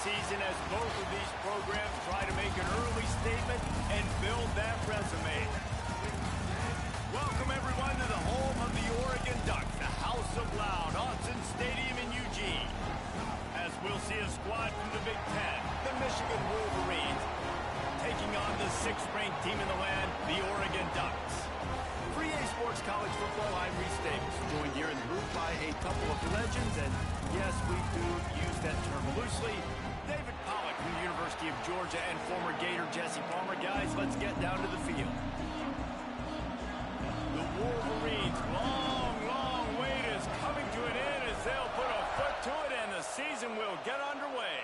season as both of these programs try to make an early statement and build that resume. Welcome, everyone, to the home of the Oregon Ducks, the House of Loud, Autzen Stadium in Eugene. As we'll see a squad from the Big Ten, the Michigan Wolverines, taking on the 6th-ranked team in the land, the Oregon Ducks. For EA Sports College Football, I'm Reese Davis, joined here in the booth by a couple of legends, and yes, we do use that term loosely. David Pollack from the University of Georgia and former Gator Jesse Palmer. Guys, let's get down to the field. The Wolverines' long wait is coming to an end as they'll put a foot to it and the season will get underway.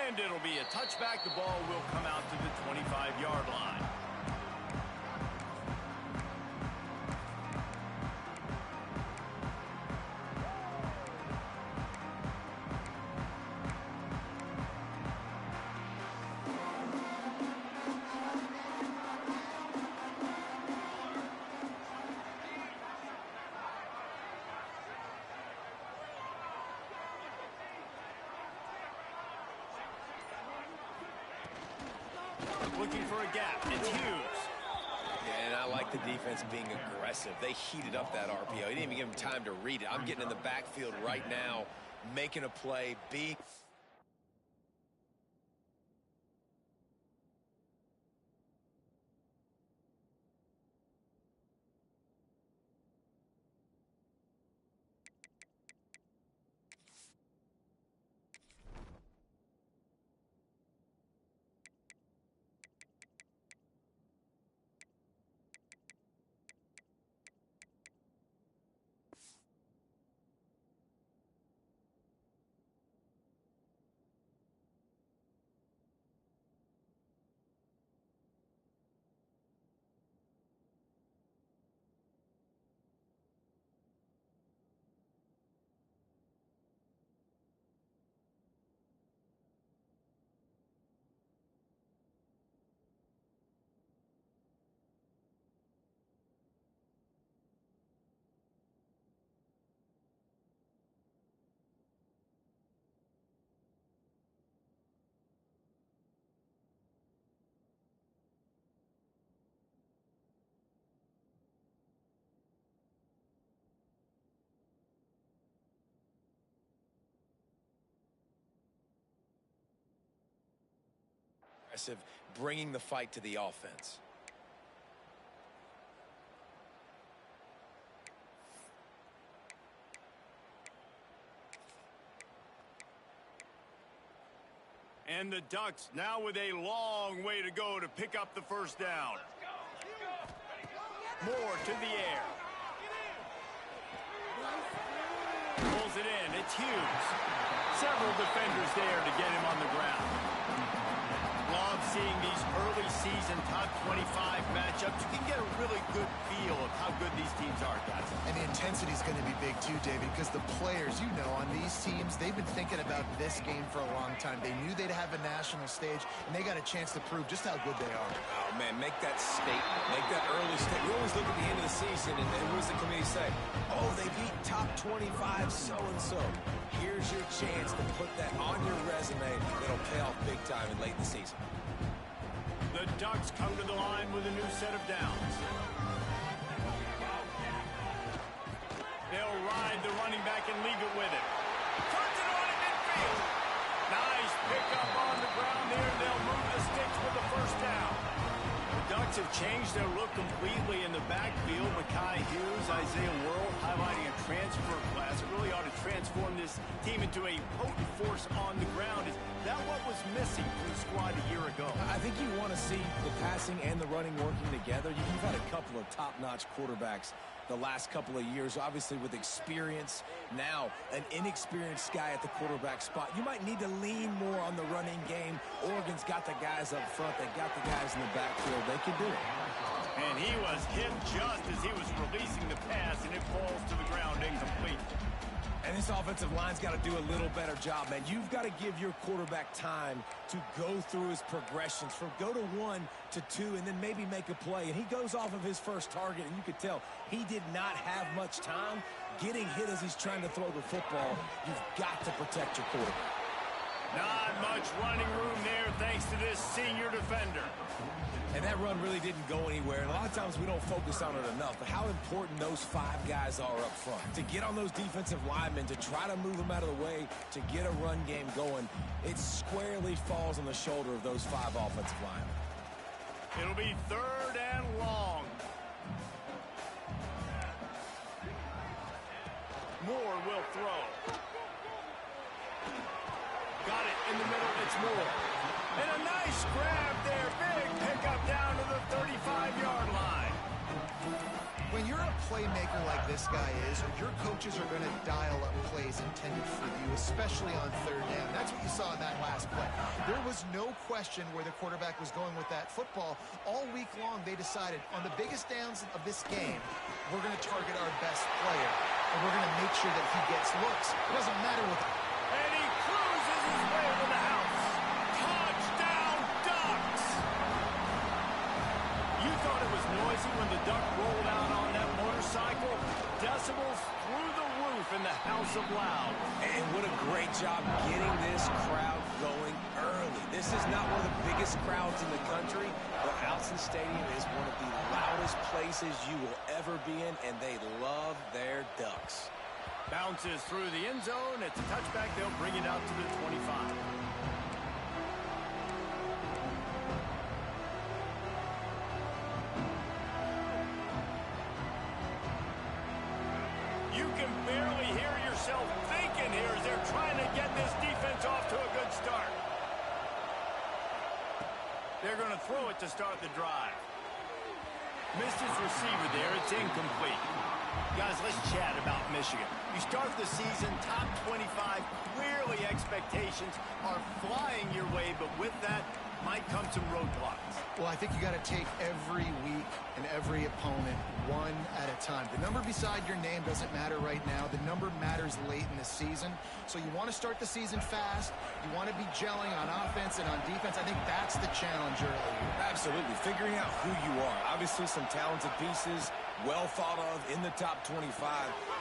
And it'll be a touchback. The ball will come out to the 25-yard line. Looking for a gap. It's Hughes. Yeah, and I like the defense being aggressive. They heated up that RPO. He didn't even give him time to read it. I'm getting in the backfield right now, making a play, aggressive, bringing the fight to the offense. And the Ducks now with a long way to go to pick up the first down. Moore to the air. Pulls it in. It's Hughes. Several defenders there to get him on the ground. Love seeing these early season top 25 matchups. You can get a really good feel of how good these teams are, guys. And the intensity is going to be big too, David, because the players, you know, on these teams, they've been thinking about this game for a long time. They knew they'd have a national stage, and they got a chance to prove just how good they are. Oh, man, make that statement. Make that early statement. We always look at the end of the season, and what does the committee say? Oh, they beat top 25 so-and-so. Here's your chance to put that on your resume that'll pay off big time and late in the season. The Ducks come to the line with a new set of downs. They'll ride the running back and leave it with him. Turns it on in midfield. Nice pickup on the ground there. They'll move the sticks with the first down. The Ducks have changed their look completely in the backfield. Mekhi Hughes, Isaiah World highlighting a transfer class. It really ought to transform this team into a potent force on the ground. Is that what was missing from the squad a year ago? I think you want to see the passing and the running working together. You've had a couple of top-notch quarterbacks the last couple of years, obviously with experience. Now, an inexperienced guy at the quarterback spot. You might need to lean more on the running game. Oregon's got the guys up front. They got the guys in the backfield. They can do it. And he was hit just as he was releasing the pass, and it falls to the ground incomplete. And this offensive line's got to do a little better job, man. You've got to give your quarterback time to go through his progressions from go to 1 to 2 and then maybe make a play. And he goes off of his first target, and you could tell he did not have much time getting hit as he's trying to throw the football. You've got to protect your quarterback. Not much running room there thanks to this senior defender. And that run really didn't go anywhere. And a lot of times we don't focus on it enough. But how important those 5 guys are up front. To get on those defensive linemen, to try to move them out of the way, to get a run game going, it squarely falls on the shoulder of those 5 offensive linemen. It'll be 3rd and long. Moore will throw. Got it in the middle. It's Moore. And a nice grab there. Big pickup down to the 35-yard line. When you're a playmaker like this guy is, your coaches are going to dial up plays intended for you, especially on 3rd down. That's what you saw in that last play. There was no question where the quarterback was going with that football. All week long, they decided on the biggest downs of this game, we're going to target our best player, and we're going to make sure that he gets looks. It doesn't matter what. And he cruises his way to the house. Touchdown, Ducks! You thought it was noisy when the Duck rolled out on that motorcycle? Decibels through the roof in the House of Loud. And what a great job getting this crowd going early. This is not one of the biggest crowds in the country, but Autzen Stadium is one of the loudest places you will ever be in, and they love their Ducks. Bounces through the end zone. It's a touchback. They'll bring it out to the 25. You can barely hear yourself thinking here as they're trying to get this defense off to a good start. They're going to throw it to start the drive. Missed his receiver there. It's incomplete. Guys, let's chat about Michigan. You start the season top 25. Clearly expectations are flying your way, but with that might come some roadblocks. Well, I think you got to take every week and every opponent one at a time. The number beside your name doesn't matter right now. The number matters late in the season. So you want to start the season fast. You want to be gelling on offense and on defense. I think that's the challenge early. Absolutely. Figuring out who you are. Obviously some talented pieces, well thought of in the top 25,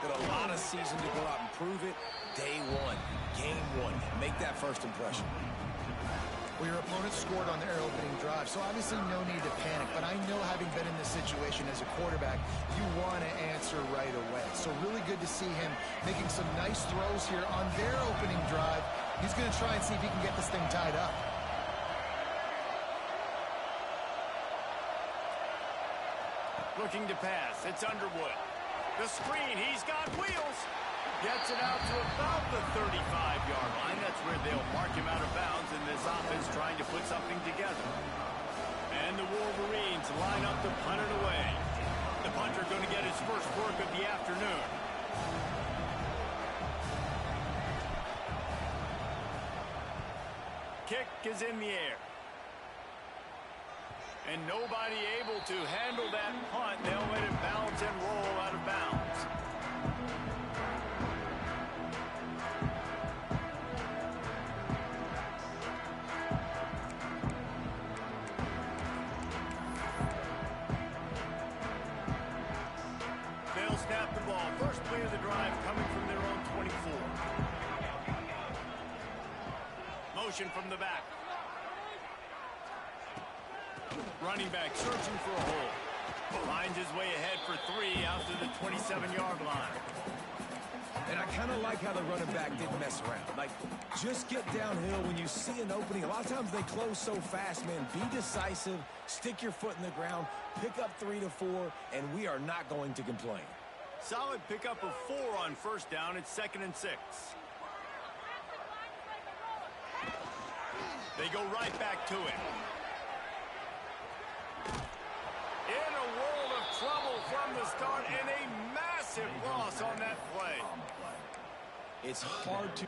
but a lot of season to go out and prove it. Day 1, game 1. Make that first impression. Well, your opponent scored on their opening drive, so obviously no need to panic. But I know, having been in this situation as a quarterback, you want to answer right away. So really good to see him making some nice throws here on their opening drive. He's going to try and see if he can get this thing tied up. Looking to pass. It's Underwood. The screen. He's got wheels. Gets it out to about the 35-yard line. That's where they'll mark him out of bounds in this offense trying to put something together. And the Wolverines line up to punt it away. The punter going to get his first work of the afternoon. Kick is in the air. And nobody able to handle that punt. They'll let it bounce and roll out of bounds. They'll snap the ball. First play of the drive coming from their own 24. Motion from the back. Running back searching for a hole. Finds his way ahead for 3 out to the 27-yard line. And I kind of like how the running back didn't mess around. Like, just get downhill when you see an opening. A lot of times they close so fast, man. Be decisive, stick your foot in the ground, pick up 3 to 4, and we are not going to complain. Solid pickup of 4 on first down. It's 2nd and 6. They go right back to it. In a world of trouble from the start, and a massive loss on that play. It's hard to...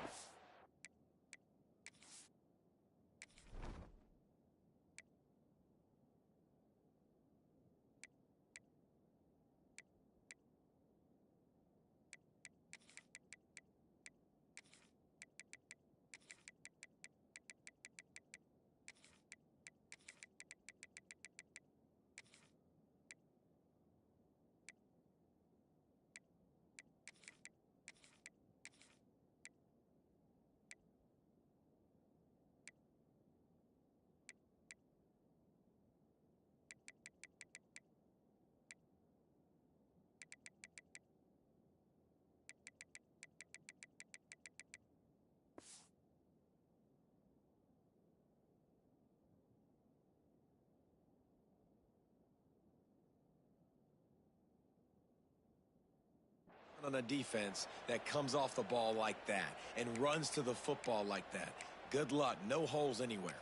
On a defense that comes off the ball like that and runs to the football like that. Good luck. No holes anywhere.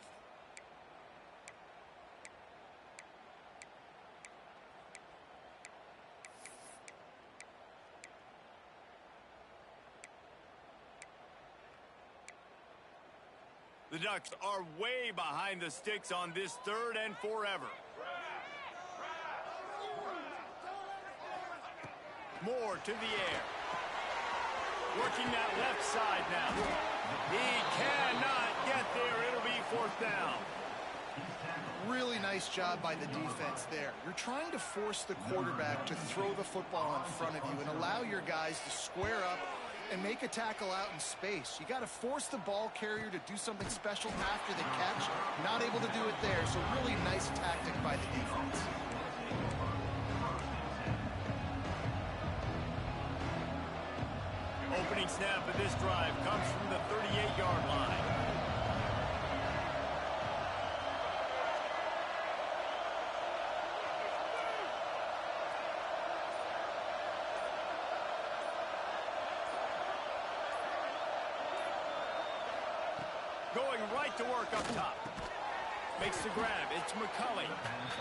The Ducks are way behind the sticks on this third and forever. Moore to the air. Working that left side now. He cannot get there. It'll be fourth down. Really nice job by the defense there. You're trying to force the quarterback to throw the football in front of you and allow your guys to square up and make a tackle out in space. You got to force the ball carrier to do something special after the catch. Not able to do it there, so really nice tactic by the defense. Opening snap of this drive comes from the 38-yard line. Going right to work up top. Makes the grab. It's McCulley.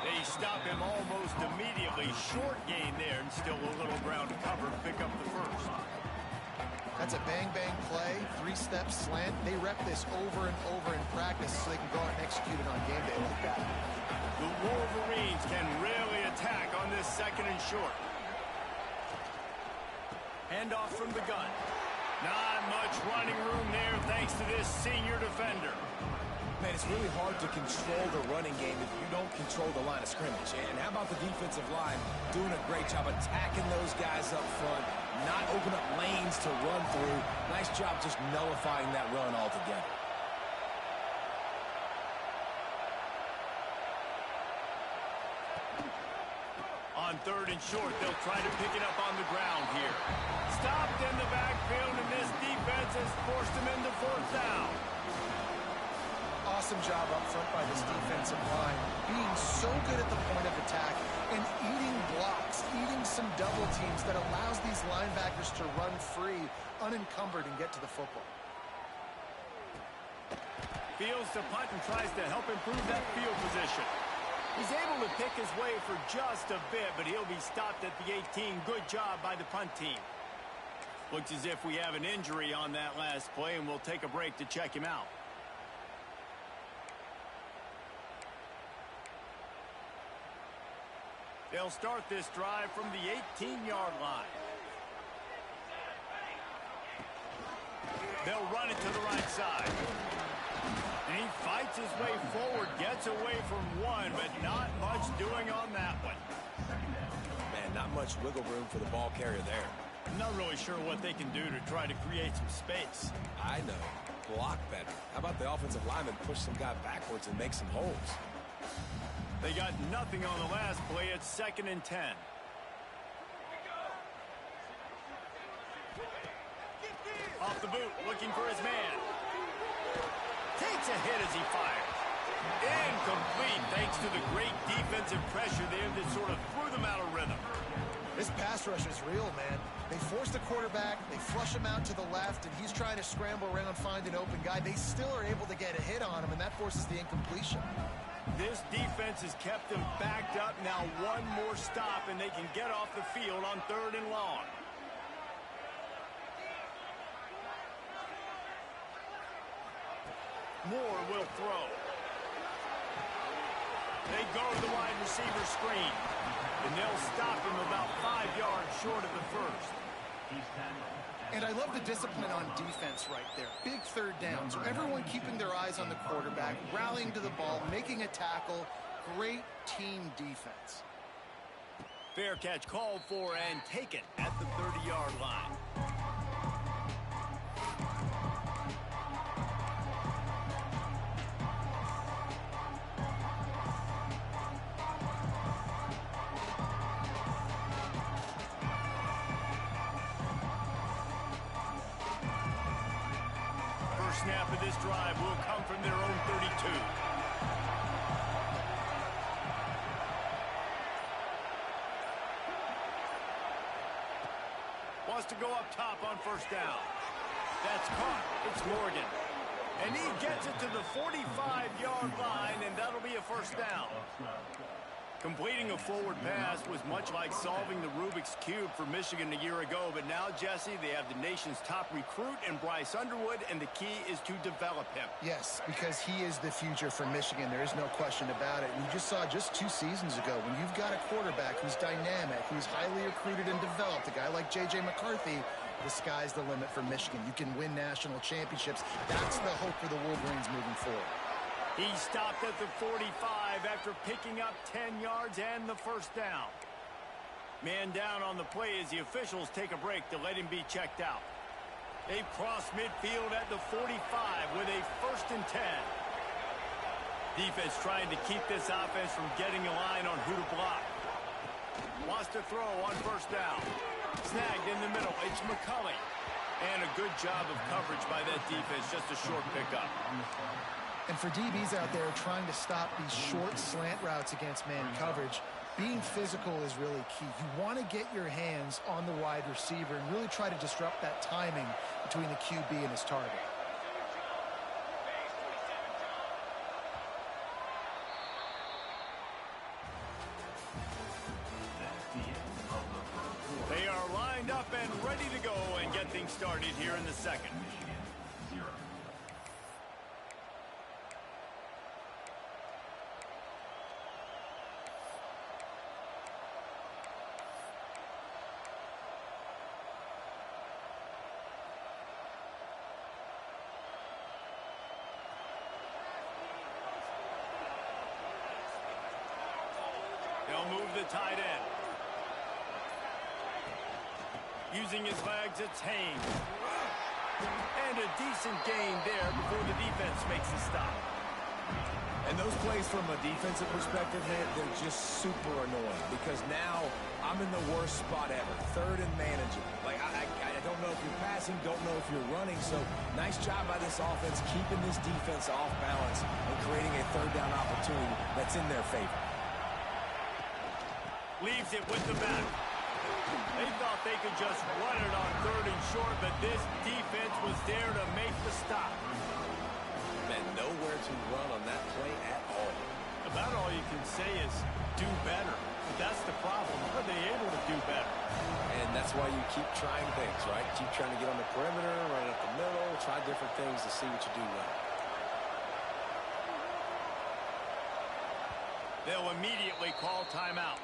They stop him almost immediately. Short gain there and still a little ground cover to pick up the first. That's a bang-bang play, three-step slant. They rep this over and over in practice so they can go out and execute it on game day like that. The Wolverines can really attack on this second and short. Handoff from the gun. Not much running room there thanks to this senior defender. Man, it's really hard to control the running game if you don't control the line of scrimmage. And how about the defensive line doing a great job attacking those guys up front, not open up lanes to run through. Nice job just nullifying that run altogether. On third and short, they'll try to pick it up on the ground here. Stopped in the backfield, and this defense has forced him into fourth down. Awesome job up front by this defensive line, being so good at the point of attack and eating blocks, eating some double teams that allows these linebackers to run free, unencumbered, and get to the football. Fields to punt and tries to help improve that field position. He's able to pick his way for just a bit, but he'll be stopped at the 18. Good job by the punt team. Looks as if we have an injury on that last play, and we'll take a break to check him out. They'll start this drive from the 18-yard line. They'll run it to the right side. And he fights his way forward, gets away from one, but not much doing on that one. Man, not much wiggle room for the ball carrier there. I'm not really sure what they can do to try to create some space. I know. Block better. How about the offensive lineman push some guy backwards and make some holes? They got nothing on the last play. It's 2nd and 10. Off the boot, looking for his man. Takes a hit as he fires. Incomplete thanks to the great defensive pressure there that sort of threw them out of rhythm. This pass rush is real, man. They force the quarterback, they flush him out to the left, and he's trying to scramble around, find an open guy. They still are able to get a hit on him, and that forces the incompletion. This defense has kept them backed up. Now one more stop, and they can get off the field on 3rd and long. Moore will throw. They go to the wide receiver screen. And they'll stop him about 5 yards short of the first. And I love the discipline on defense right there. Big 3rd down. So everyone keeping their eyes on the quarterback, rallying to the ball, making a tackle. Great team defense. Fair catch called for and taken at the 30-yard line. Snap of this drive will come from their own 32. Wants to go up top on first down. That's caught. It's Morgan. And he gets it to the 45-yard line, and that'll be a first down. Completing a forward pass was much like solving the Rubik's Cube for Michigan a year ago, but now, Jesse, they have the nation's top recruit in Bryce Underwood, and the key is to develop him. Yes, because he is the future for Michigan. There is no question about it. And you just saw just 2 seasons ago, when you've got a quarterback who's dynamic, who's highly recruited and developed, a guy like J.J. McCarthy, the sky's the limit for Michigan. You can win national championships. That's the hope for the Wolverines moving forward. He stopped at the 45 after picking up 10 yards and the first down. Man down on the play as the officials take a break to let him be checked out. They've crossed midfield at the 45 with a 1st and 10. Defense trying to keep this offense from getting a line on who to block. Wants to throw on first down. Snagged in the middle. It's McCulley. And a good job of coverage by that defense. Just a short pickup. And for DBs out there trying to stop these short slant routes against man coverage, being physical is really key. You want to get your hands on the wide receiver and really try to disrupt that timing between the QB and his target. They are lined up and ready to go and get things started here in the second. They'll move the tight end. Using his legs, it's Haynes. And a decent gain there before the defense makes a stop. And those plays from a defensive perspective, man, they're just super annoying because now I'm in the worst spot ever. 3rd and manageable. Like, I don't know if you're passing, don't know if you're running. So nice job by this offense keeping this defense off balance and creating a 3rd down opportunity that's in their favor. Leaves it with the back. They thought they could just run it on 3rd and short, but this defense was there to make the stop. And nowhere to run on that play at all. About all you can say is do better. But that's the problem. Are they able to do better? And that's why you keep trying things, right? Keep trying to get on the perimeter, run up the middle, try different things to see what you do well. They'll immediately call timeout.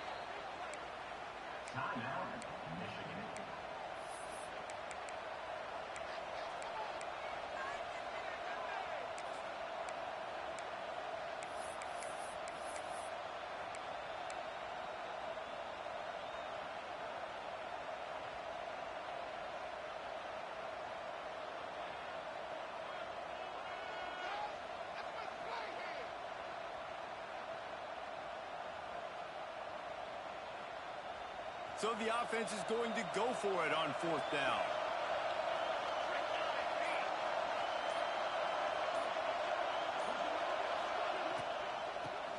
So the offense is going to go for it on 4th down.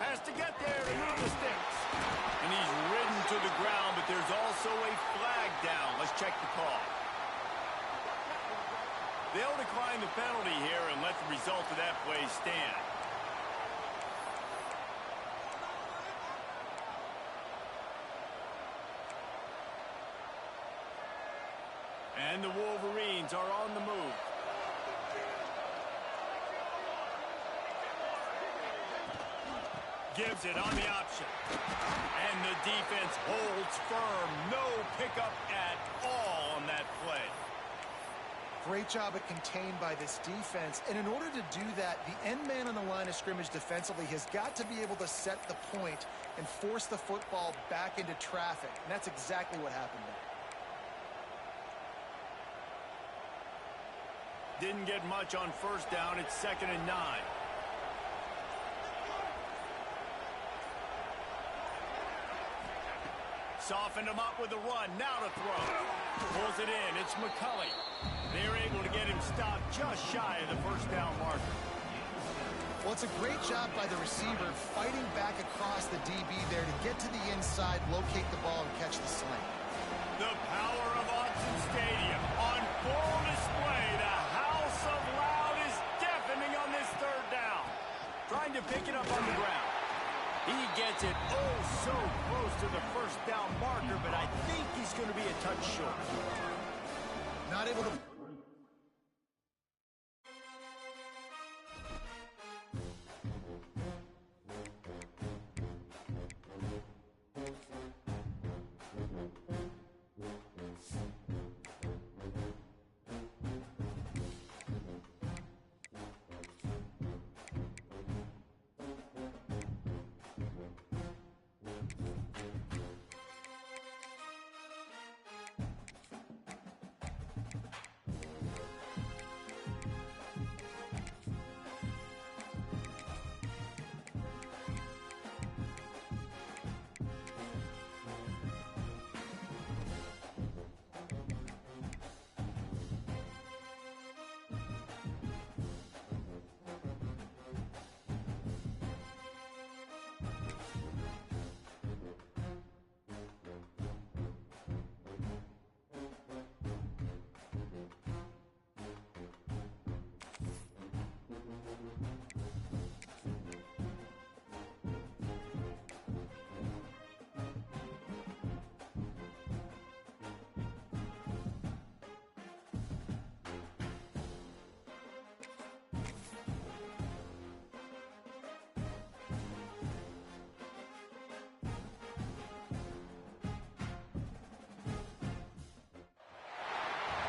Has to get there and move the sticks. And he's ridden to the ground, but there's also a flag down. Let's check the call. They'll decline the penalty here and let the result of that play stand. And the Wolverines are on the move. Gives it on the option. And the defense holds firm. No pickup at all on that play. Great job at contained by this defense. And in order to do that, the end man on the line of scrimmage defensively has got to be able to set the point and force the football back into traffic. And that's exactly what happened there. Didn't get much on 1st down. It's 2nd and 9. Softened him up with a run. Now to throw. Pulls it in. It's McCulley. They're able to get him stopped just shy of the 1st down marker. Well, it's a great job by the receiver fighting back across the DB there to get to the inside, locate the ball, and catch the sling. The power of Autzen Stadium. to the first down marker, but I think he's going to be a touch short. Not able to...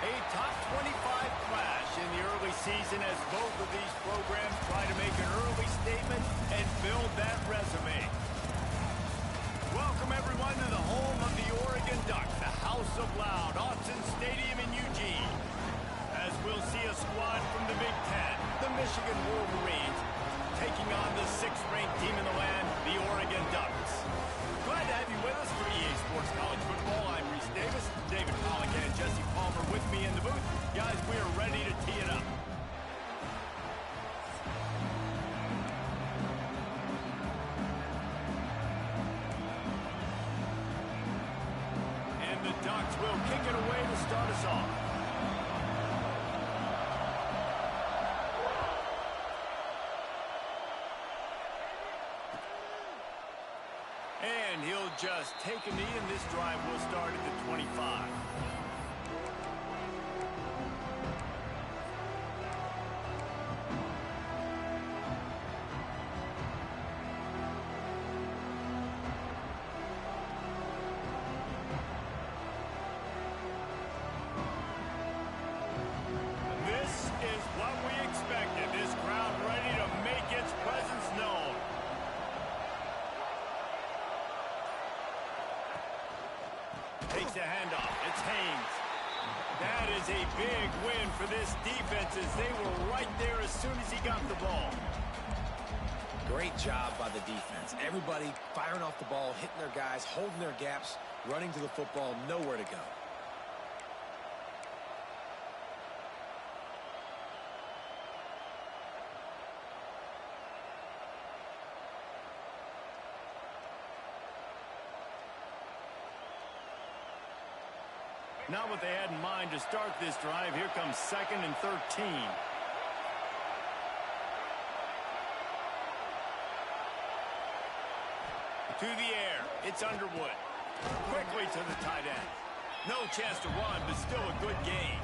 A top 25 clash in the early season as both of these programs try to make an early statement and build that resume. Welcome, everyone, to the home of the Oregon Ducks, the House of Loud, Autzen Stadium in Eugene. As we'll see a squad from the Big Ten, the Michigan Wolverines, taking on the 6th-ranked team in the land, the Oregon Ducks. Glad to have you with us for EA Sports College Football. I'm Reese Davis, David Pollock, and Jesse Palmer with me in the booth. Guys, we are ready to tee it up. And the Ducks will kick it away to start us off. And he'll just take a knee, and this drive will start at the 25. This is what we expected. This crowd ready to make its presence known. Takes the handoff. It's Haynes. That is a big win for this defense as they were right there as soon as he got the ball. Great job by the defense. Everybody firing off the ball, hitting their guys, holding their gaps, running to the football, nowhere to go. Not what they had in mind to start this drive. Here comes 2nd and 13. To the air. It's Underwood. Quickly to the tight end. No chance to run, but still a good game.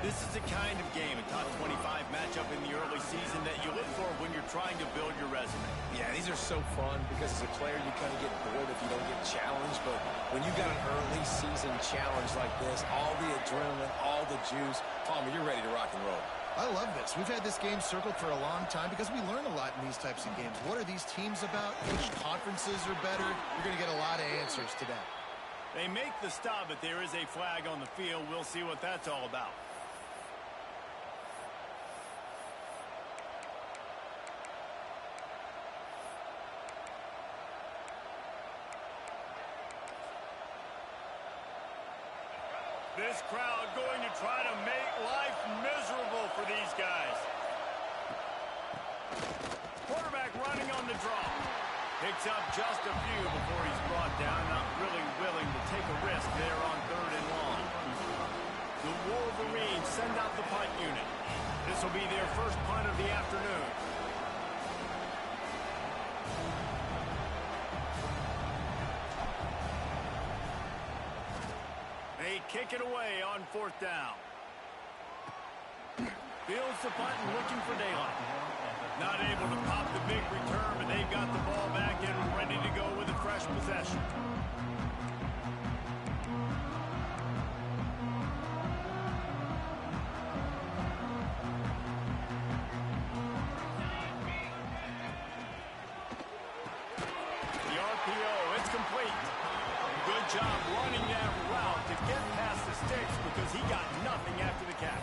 This is the kind of game, a top 25 matchup in the early season that you look for when you're trying to build your resume. Yeah, these are so fun because as a player, you kind of get bored if you don't get challenged. But when you got an early season challenge like this, all the adrenaline, all the juice, Palmer, you're ready to rock and roll. I love this. We've had this game circled for a long time because we learn a lot in these types of games. What are these teams about? Which conferences are better? You're going to get a lot of answers today. They make the stop, but there is a flag on the field. We'll see what that's all about. This crowd going to try to make life miserable for these guys. Quarterback running on the draw. Picks up just a few before he's brought down. Not really willing to take a risk there on 3rd and long. The Wolverines send out the punt unit. This will be their first punt of the afternoon. they kick it away on 4th down. Fields the punt and looking for daylight. Not able to pop the big return, but they've got the ball back and ready to go with a fresh possession. The RPO, it's complete. Good job running that route to get past the sticks because he got nothing after the catch.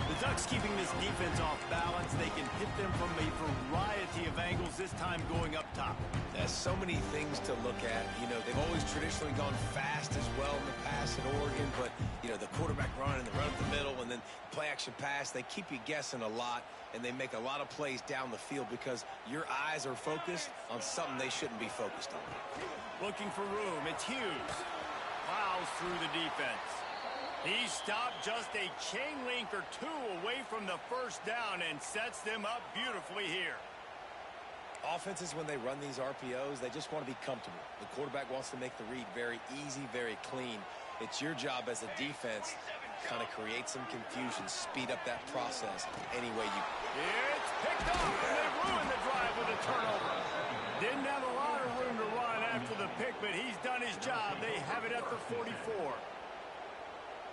The Ducks keeping this defense off balance. They can hit them from a variety of angles, this time going up top. There's so many things to look at. You know, they've always traditionally gone fast as well in the pass at Oregon, but, you know, the quarterback run and the run up the middle and then play action pass, they keep you guessing a lot, and they make a lot of plays down the field because your eyes are focused on something they shouldn't be focused on. Looking for room. It's Hughes. Plows through the defense. He stopped just a chain link or two away from the first down and sets them up beautifully here. Offenses, when they run these RPOs, they just want to be comfortable. The quarterback wants to make the read very easy, very clean. It's your job as a defense to kind of create some confusion, speed up that process any way you can. It's picked up, and they ruined the drive with a turnover. Didn't have a lot of room to run after the pick, but he's done his job. They have it at the 44.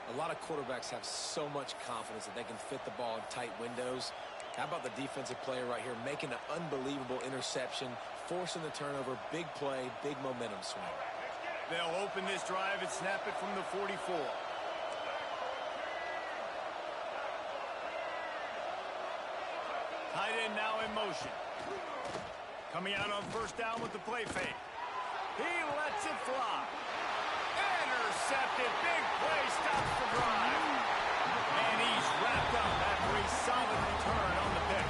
A lot of quarterbacks have so much confidence that they can fit the ball in tight windows. How about the defensive player right here making an unbelievable interception, forcing the turnover, big play, big momentum swing. They'll open this drive and snap it from the 44. Tight end now in motion. Coming out on 1st down with the play fake. He lets it fly. Intercepted. Big play stops the drive. And he's wrapped up after a solid return on the pick.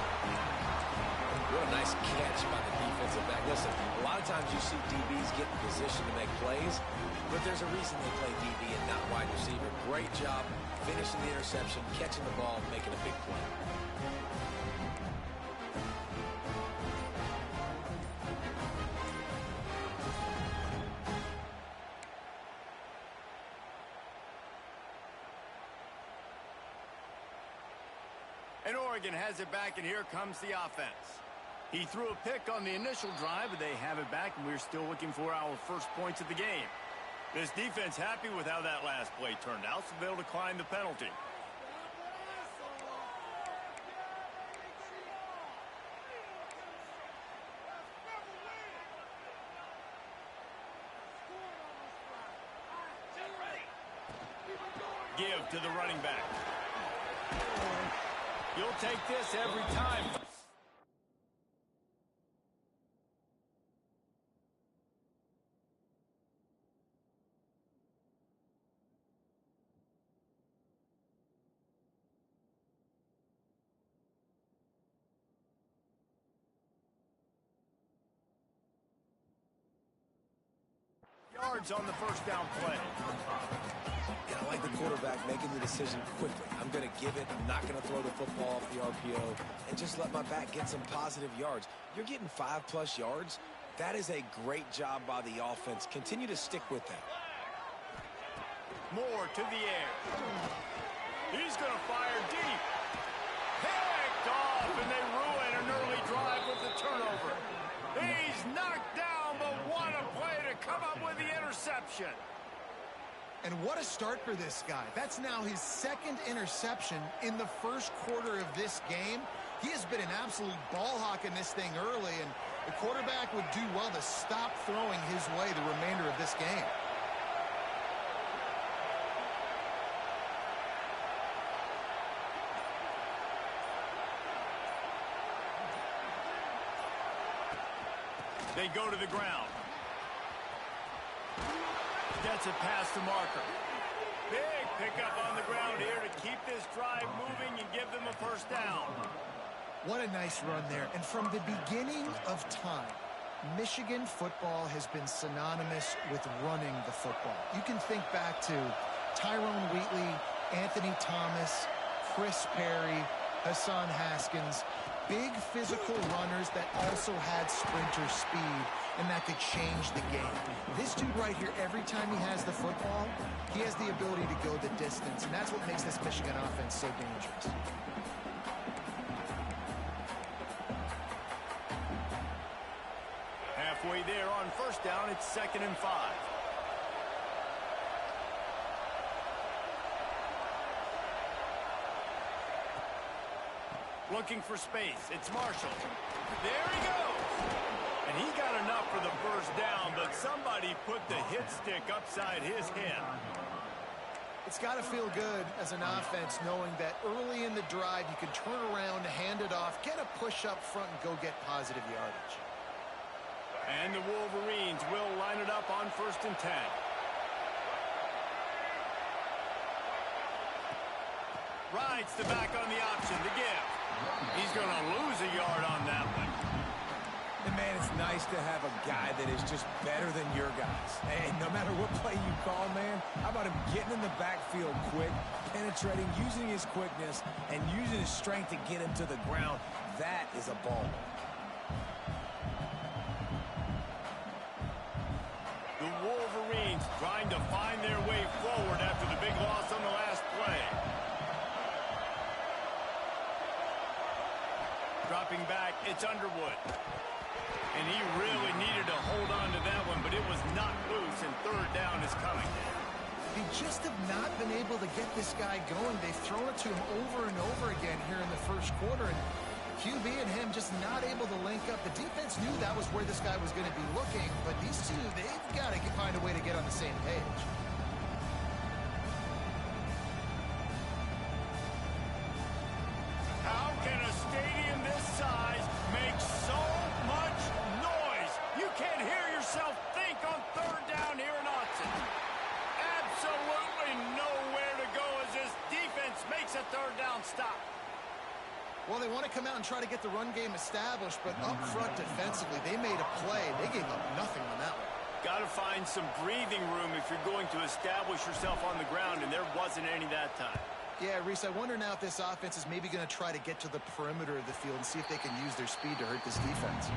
What a nice catch by the defensive back. Listen, a lot of times you see DBs get in position to make plays, but there's a reason they play DB and not wide receiver. Great job finishing the interception, catching the ball, making a big play. And Oregon has it back, and here comes the offense. He threw a pick on the initial drive, but they have it back, and we're still looking for our first points of the game. This defense happy with how that last play turned out, so they'll decline the penalty. Give to the running back. You'll take this every time. Yards on the 1st down play. I like the quarterback making the decision quickly. I'm going to give it. I'm not going to throw the football off the RPO and just let my back get some positive yards. You're getting 5+ yards. That is a great job by the offense. Continue to stick with that. Moore to the air. He's going to fire deep. Picked off, and they ruin an early drive with the turnover. He's knocked down, but what a play to come up with the interception. And what a start for this guy. That's now his 2nd interception in the 1st quarter of this game. He has been an absolute ball hawk in this thing early, and the quarterback would do well to stop throwing his way the remainder of this game. They go to the ground. Gets it past the marker. Big pickup on the ground here to keep this drive moving and give them a 1st down. What a nice run there. And from the beginning of time, Michigan football has been synonymous with running the football. You can think back to Tyrone Wheatley, Anthony Thomas, Chris Perry, Hassan Haskins. Big physical runners that also had sprinter speed. and that could change the game. This dude right here, every time he has the football, he has the ability to go the distance, and that's what makes this Michigan offense so dangerous. Halfway there on first down, it's 2nd and 5. Looking for space. It's Marshall. There he goes. And he got enough for the first down, but somebody put the hit stick upside his head. It's got to feel good as an offense knowing that early in the drive you can turn around, hand it off, get a push up front, and go get positive yardage. And the Wolverines will line it up on 1st and 10. Rides the back on the option to give. He's going to lose a yard on that one. And, man, it's nice to have a guy that is just better than your guys. And no matter what play you call, man, how about him getting in the backfield quick, penetrating, using his quickness, and using his strength to get him to the ground. That is a ball. The Wolverines trying to find their way forward after the big loss on the last play. Dropping back, it's Underwood. And he really needed to hold on to that one, but it was not loose, and 3rd down is coming. They just have not been able to get this guy going. They've thrown it to him over and over again here in the first quarter, and QB and him just not able to link up. The defense knew that was where this guy was going to be looking, but these two, they've got to find a way to get on the same page. How can a stadium this size make so much noise? You can't hear yourself think on 3rd down here in Autzen. Absolutely nowhere to go as this defense makes a 3rd down stop. Well, they want to come out and try to get the run game established, but up front defensively, they made a play. They gave up nothing on that one. Got to find some breathing room if you're going to establish yourself on the ground, and there wasn't any that time. Yeah, Reese, I wonder now if this offense is maybe going to try to get to the perimeter of the field and see if they can use their speed to hurt this defense.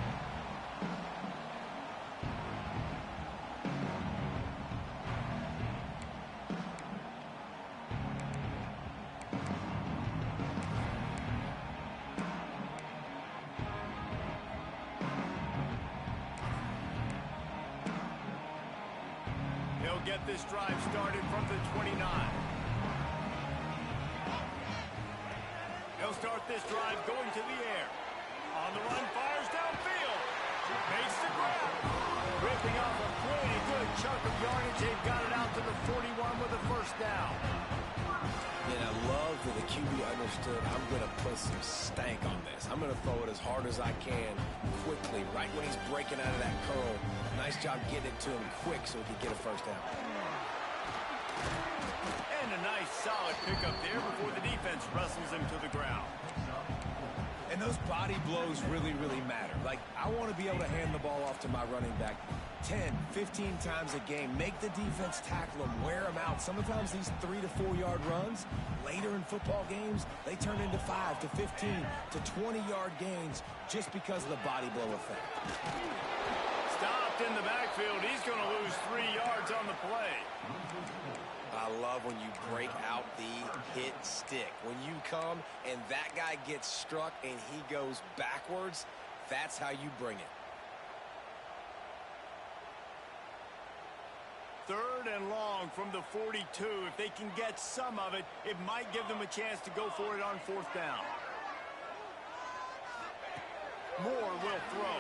They'll get this drive started from the 29. He'll start this drive going to the air. On the run, fires downfield. Makes the grab. Ripping off a pretty good chunk of yardage. They've got it out to the 41 with a first down. And I love that the QB understood I'm going to put some stank on this. I'm going to throw it as hard as I can quickly, right when he's breaking out of that curl. Nice job getting it to him quick so he could get a first down. And a nice solid pickup there before the defense wrestles him to the ground. And those body blows really, really matter. Like, I want to be able to hand the ball off to my running back 10, 15 times a game. Make the defense tackle them, wear them out. Sometimes these 3 to 4 yard runs, later in football games, they turn into 5 to 15 to 20 yard gains just because of the body blow effect. Stopped in the backfield. He's going to lose 3 yards on the play. I love when you break out the hit stick. When you come and that guy gets struck and he goes backwards, that's how you bring it. 3rd and long from the 42. If they can get some of it, it might give them a chance to go for it on 4th down. Moore will throw.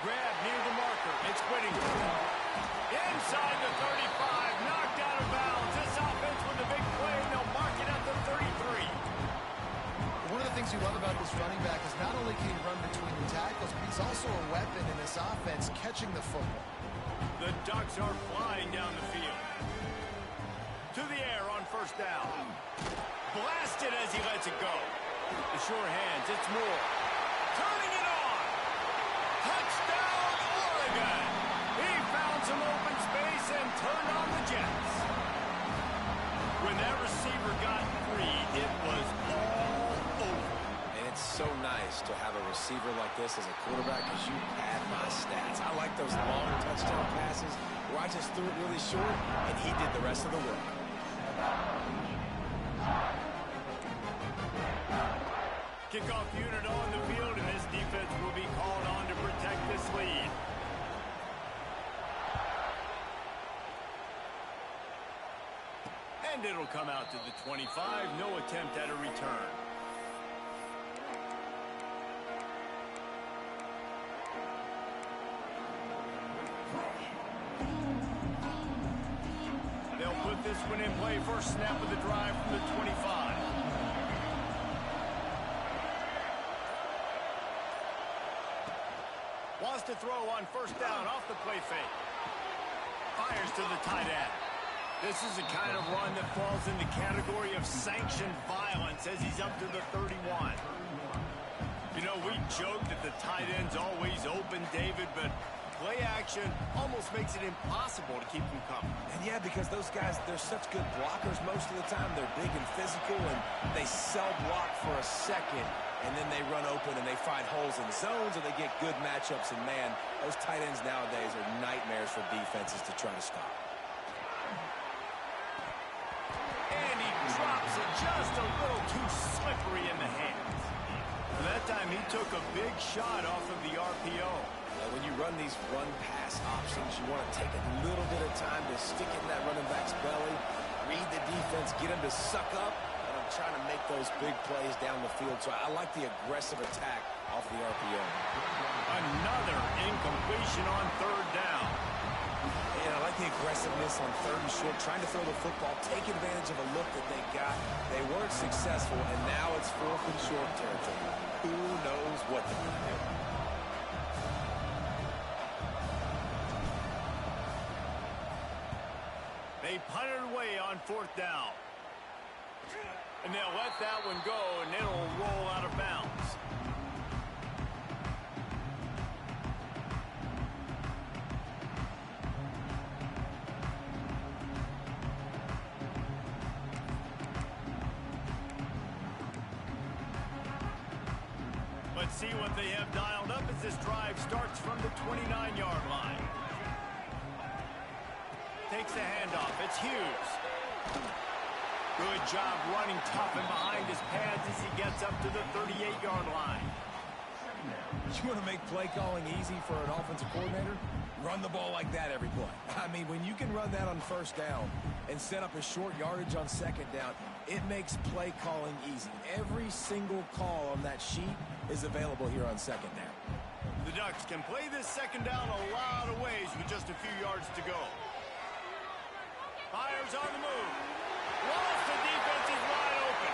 Grab near the marker. It's Whittington. Inside the 35, knocked out of bounds. This offense with a big play, and they'll mark it at the 33. One of the things you love about this running back is not only can he run between the tackles, but he's also a weapon in this offense, catching the football. The Ducks are flying down the field. To the air on 1st down. Blasted as he lets it go. The sure hands, it's Moore. Turning it on. Touchdown, Oregon. He found some open space and turned on the Jets. When that receiver got free, it was all over. And it's so nice nice to have a receiver like this as a quarterback because you pad my stats. I like those long touchdown passes where I just threw it really short, and he did the rest of the work. Kickoff unit on the field, and this defense will be called on to protect this lead. And it'll come out to the 25. No attempt at a return. They'll put this one in play. First snap of the drive from the 25. Wants to throw on first down off the play fake. Fires to the tight end. This is the kind of run that falls in the category of sanctioned violence as he's up to the 31. You know, we joke that the tight end's always open, David, but play action almost makes it impossible to keep them coming. And yeah, because those guys, they're such good blockers most of the time. They're big and physical, and they cell block for a second, and then they run open and they find holes in zones, and they get good matchups. And man, those tight ends nowadays are nightmares for defenses to try to stop. And he drops it just a little too slippery in the hands. That time he took a big shot off of the RPO. When you run these run-pass options, you want to take a little bit of time to stick it in that running back's belly, read the defense, get him to suck up, and I'm trying to make those big plays down the field. So I like the aggressive attack off the RPO. Another incompletion on third down. And I like the aggressiveness on third and short, trying to throw the football, take advantage of a look that they got. They weren't successful, and now it's fourth and short territory. Who knows what they're going to do? They punt it away on fourth down. And they'll let that one go, and it'll roll out of bounds. Let's see what they have dialed up as this drive starts from the 29-yard line. Takes the handoff. It's Hughes. Good job running tough and behind his pads as he gets up to the 38-yard line. You want to make play calling easy for an offensive coordinator? Run the ball like that every play. I mean, when you can run that on first down and set up a short yardage on second down, it makes play calling easy. Every single call on that sheet is available here on second down. The Ducks can play this second down a lot of ways with just a few yards to go. Fires on the move. Lost, the defense is wide open.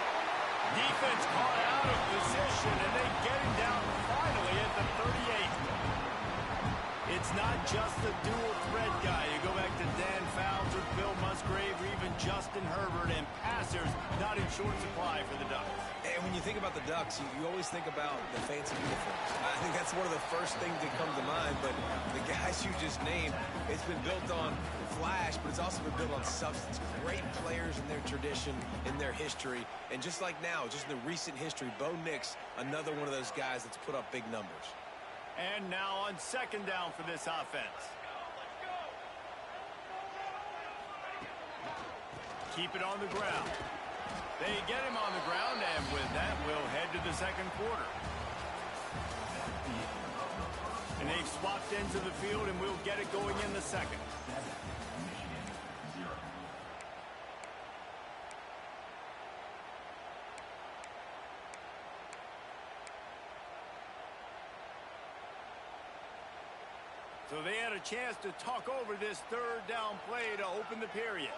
Defense caught out of position, and they get him down finally at the 38. It's not just the dual threat guy. You go back to Dan Fouts or Bill Musgrave or even Justin Herbert, and passers not in short supply for the Ducks. And when you think about the Ducks, you always think about the fancy uniforms. I think that's one of the first things that come to mind, but the guys you just named, it's been built on flash, but it's also been built on substance. Great players in their tradition, in their history, and just like now, just in the recent history, Bo Nix, another one of those guys that's put up big numbers. And now on second down for this offense. Keep it on the ground. They get him on the ground, and with that, we'll head to the second quarter. And they've swapped into the field, and we'll get it going in the second. So they had a chance to talk over this third down play to open the period.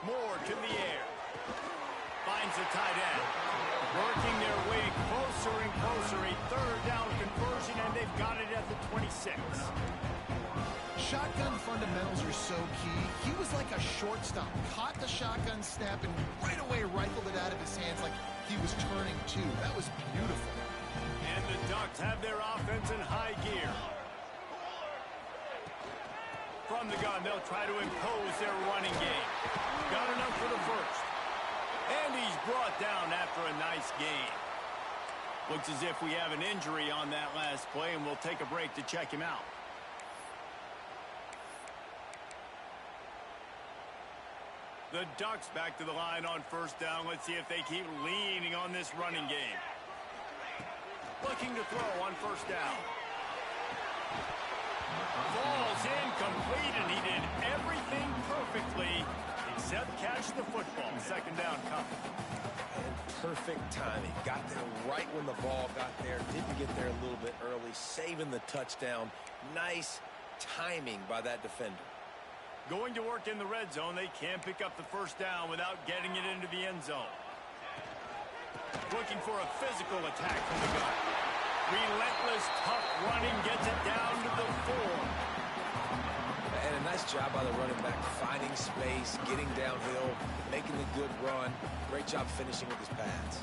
Moore to the air. Finds the tight end. Working their way closer and closer. A third down conversion, and they've got it at the 26. Shotgun fundamentals are so key. He was like a shortstop. Caught the shotgun snap and right away rifled it out of his hands like he was turning two. That was beautiful. And the Ducks have their offense in high gear. From the gun, they'll try to impose their running game. Got enough for the first. And he's brought down after a nice gain. Looks as if we have an injury on that last play, and we'll take a break to check him out. The Ducks back to the line on first down. Let's see if they keep leaning on this running game. Looking to throw on first down. Falls incomplete, and he did everything perfectly except catch the football. Second down coming. And perfect timing. Got there right when the ball got there. Didn't get there a little bit early. Saving the touchdown. Nice timing by that defender. Going to work in the red zone. They can't pick up the first down without getting it into the end zone. Looking for a physical attack from the gun. Relentless, tough running, gets it down to the 4. And a nice job by the running back, finding space, getting downhill, making a good run. Great job finishing with his pads.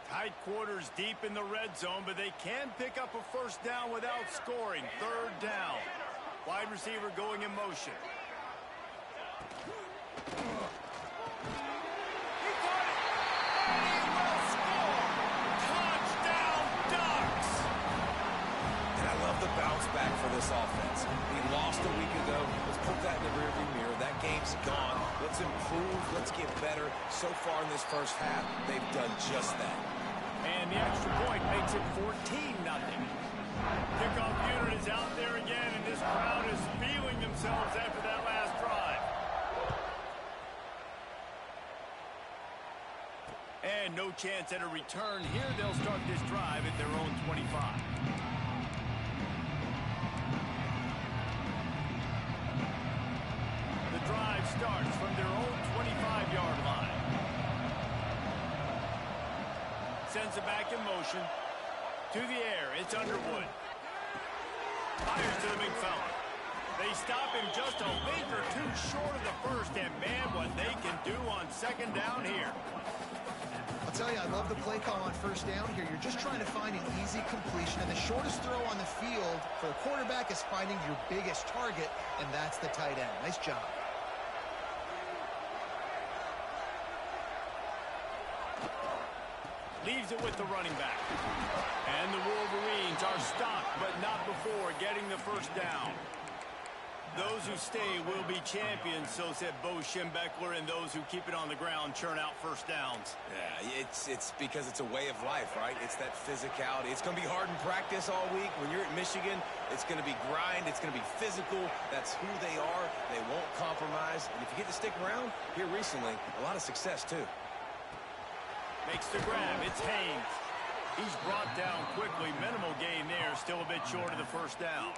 Tight quarters deep in the red zone, but they can pick up a first down without scoring. Third down. Wide receiver going in motion. He got it! And he will score! Touchdown, Ducks! And I love the bounce back for this offense. We lost a week ago. Let's put that in the rearview mirror. That game's gone. Let's improve. Let's get better. So far in this first half, they've done just that. And the extra point makes it 14-0. Kickoff unit is out there again, and this crowd is feeling themselves after that last drive. And no chance at a return here. They'll start this drive at their own 25. The drive starts from their own 25-yard line. Sends it back in motion. To the air, it's Underwood. Fires to the big fella. They stop him just a link or two short of the first, and man, what they can do on second down here. I'll tell you, I love the play call on first down here. You're just trying to find an easy completion, and the shortest throw on the field for a quarterback is finding your biggest target, and that's the tight end. Nice job. Leaves it with the running back. And the Wolverines are stopped, but not before getting the first down. Those who stay will be champions, so said Bo Schembechler, and those who keep it on the ground churn out first downs. Yeah, it's because it's a way of life, right? It's that physicality. It's going to be hard in practice all week. When you're at Michigan, it's going to be grind. It's going to be physical. That's who they are. They won't compromise. And if you get to stick around, here recently, a lot of success, too. Makes the grab. It's Haynes. He's brought down quickly. Minimal gain there. Still a bit short of the first down.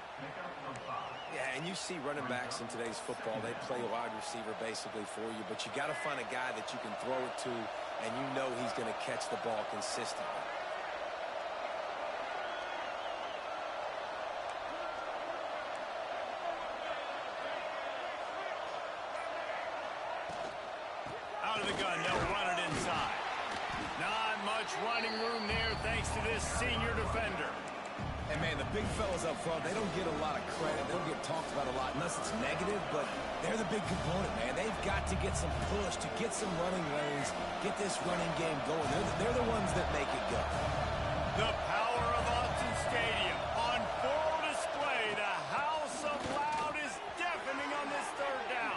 Yeah, and you see running backs in today's football. They play wide receiver basically for you, but you got to find a guy that you can throw it to, and you know he's going to catch the ball consistently. Out of the gun. They'll run it inside. Not much running room there thanks to this senior defender. And, man, the big fellas up front, they don't get a lot of credit. They don't get talked about a lot unless it's negative, but they're the big component, man. They've got to get some push, to get some running lanes, get this running game going. They're the ones that make it go. The power of Autzen Stadium on full display. The House of Loud is deafening on this third down.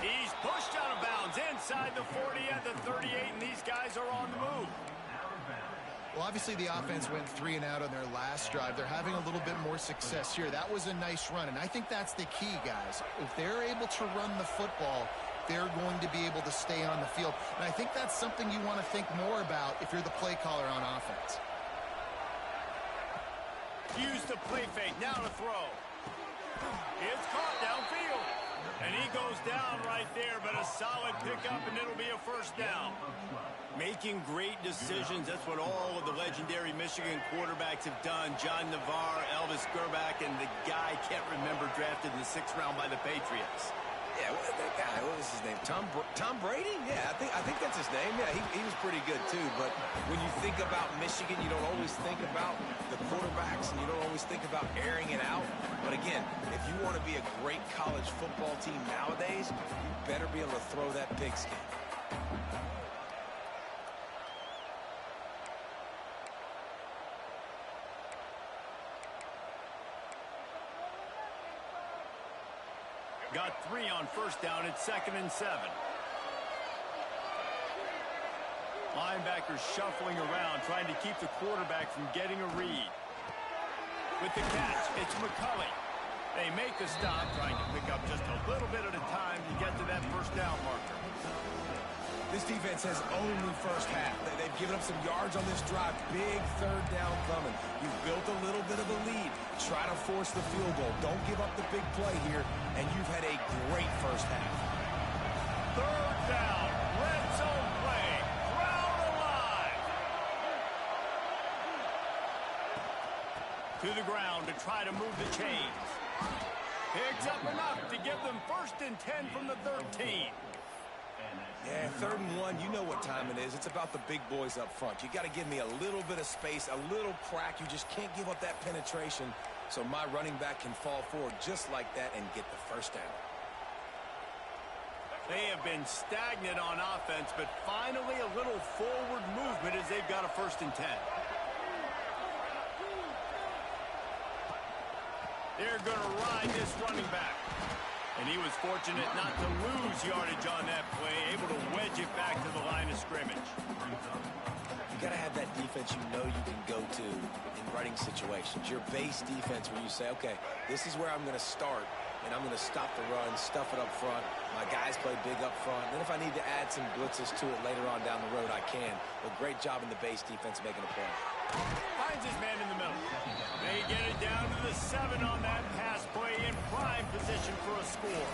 He's pushed out of bounds inside the 40 at the 38, and these guys are on the move. Well, obviously the offense went 3 and out on their last drive. They're having a little bit more success here. That was a nice run, and I think that's the key, guys. If they're able to run the football, they're going to be able to stay on the field. And I think that's something you want to think more about if you're the play caller on offense. Use the play fake. Now to throw. It's caught downfield. And he goes down right there, but a solid pickup, and it'll be a first down. Making great decisions. That's what all of the legendary Michigan quarterbacks have done. John Navarre, Elvis Grbac, and the guy I can't remember drafted in the 6th round by the Patriots. Yeah, that guy, what was his name? Tom Brady? Yeah, I think that's his name. Yeah, he was pretty good too. But when you think about Michigan, you don't always think about the quarterbacks, and you don't always think about airing it out. But again, if you want to be a great college football team nowadays, you better be able to throw that pigskin. Got 3 on first down at 2nd and 7. Linebackers shuffling around, trying to keep the quarterback from getting a read. With the catch, it's McCulley. They make the stop, trying to pick up just a little bit at a time to get to that first down marker. This defense has only first half. They've given up some yards on this drive. Big third down coming. You've built a little bit of a lead. Try to force the field goal. Don't give up the big play here, and you've had a great first half. Third down. Red zone play. Crowd alive. To the ground to try to move the chains. Picks up enough to give them 1st and 10 from the 13. Yeah, 3rd and 1, you know what time it is. It's about the big boys up front. You got to give me a little bit of space, a little crack. You just can't give up that penetration, so my running back can fall forward just like that and get the first down. They have been stagnant on offense, but finally a little forward movement as they've got a 1st and 10. They're going to ride this running back. And he was fortunate not to lose yardage on that play, able to wedge it back to the line of scrimmage. You got to have that defense you know you can go to in running situations. Your base defense where you say, okay, this is where I'm going to start, and I'm going to stop the run, stuff it up front. My guys play big up front. And then if I need to add some blitzes to it later on down the road, I can. But great job in the base defense making a play. Finds his man in the middle. They get it down to the 7 on that pass play in prime position for a score.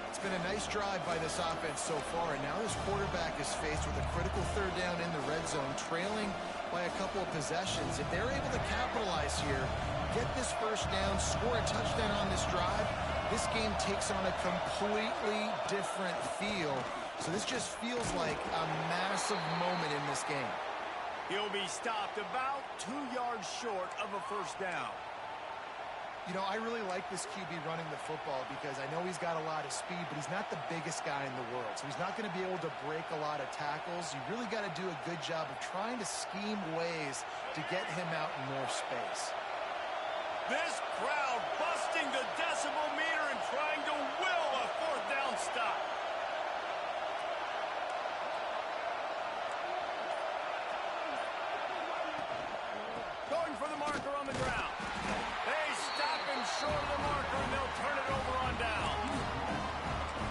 It's been a nice drive by this offense so far, and now this quarterback is faced with a critical 3rd down in the red zone, trailing by a couple of possessions. If they're able to capitalize here, get this first down, score a touchdown on this drive, this game takes on a completely different feel. So this just feels like a massive moment in this game. He'll be stopped about 2 yards short of a first down. You know, I really like this QB running the football because I know he's got a lot of speed, but he's not the biggest guy in the world. So he's not going to be able to break a lot of tackles. You really got to do a good job of trying to scheme ways to get him out in more space. This crowd busting the decibel meter and trying to will a 4th down stop. Going for the marker on the ground. They stop him short of the marker, and they'll turn it over on down.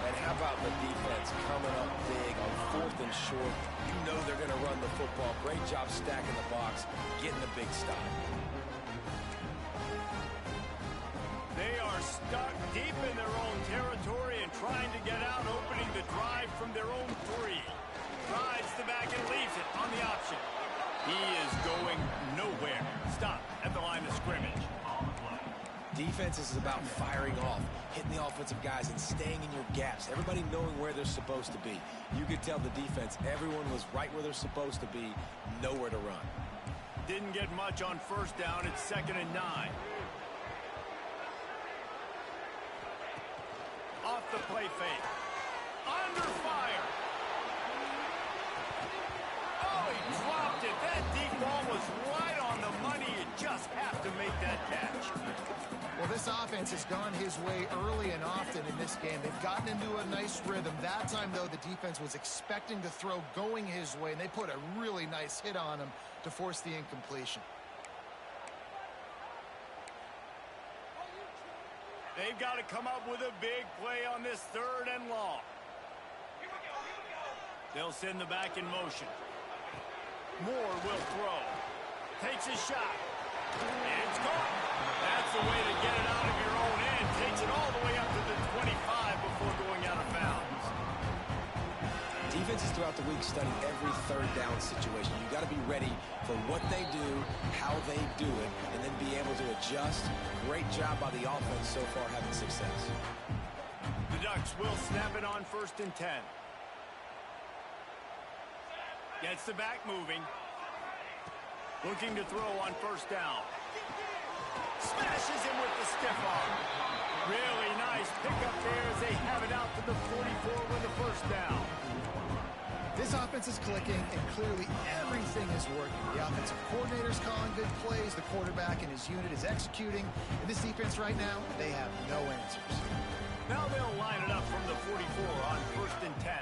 And how about the defense coming up big on 4th and short? You know they're going to run the football. Great job stacking the box, getting the big stop. They are stuck deep in their own territory and trying to get out, opening the drive from their own 3. Drives the back and leaves it on the option. He is going nowhere. Stop at the line of scrimmage. Defense is about firing off, hitting the offensive guys, and staying in your gaps. Everybody knowing where they're supposed to be. You could tell the defense, everyone was right where they're supposed to be, nowhere to run. Didn't get much on first down. It's 2nd and 9. Off the play fake. Under fire. Oh, he dropped it. That deep ball was right on the money. You just have to make that catch. Well, this offense has gone his way early and often in this game. They've gotten into a nice rhythm. That time, though, the defense was expecting to throw going his way, and they put a really nice hit on him to force the incompletion. They've got to come up with a big play on this 3rd and long. They'll send the back in motion. Moore will throw. Takes a shot. And it's gone. That's the way to get it out of your own end. Takes it all the way up to the 25 before going out of bounds. Defenses throughout the week study every 3rd down situation. You got to be ready for what they do, how they do it, and then be able to adjust. Great job by the offense so far having success. The The Ducks will snap it on 1st and 10. Gets the back moving. Looking to throw on 1st down. Smashes him with the stiff arm. Really nice pickup there as they have it out to the 44 with the 1st down. This offense is clicking, and clearly everything is working. The offensive coordinator's calling good plays. The quarterback and his unit is executing. And this defense right now, they have no answers. Now they'll line it up from the 44 on 1st and 10.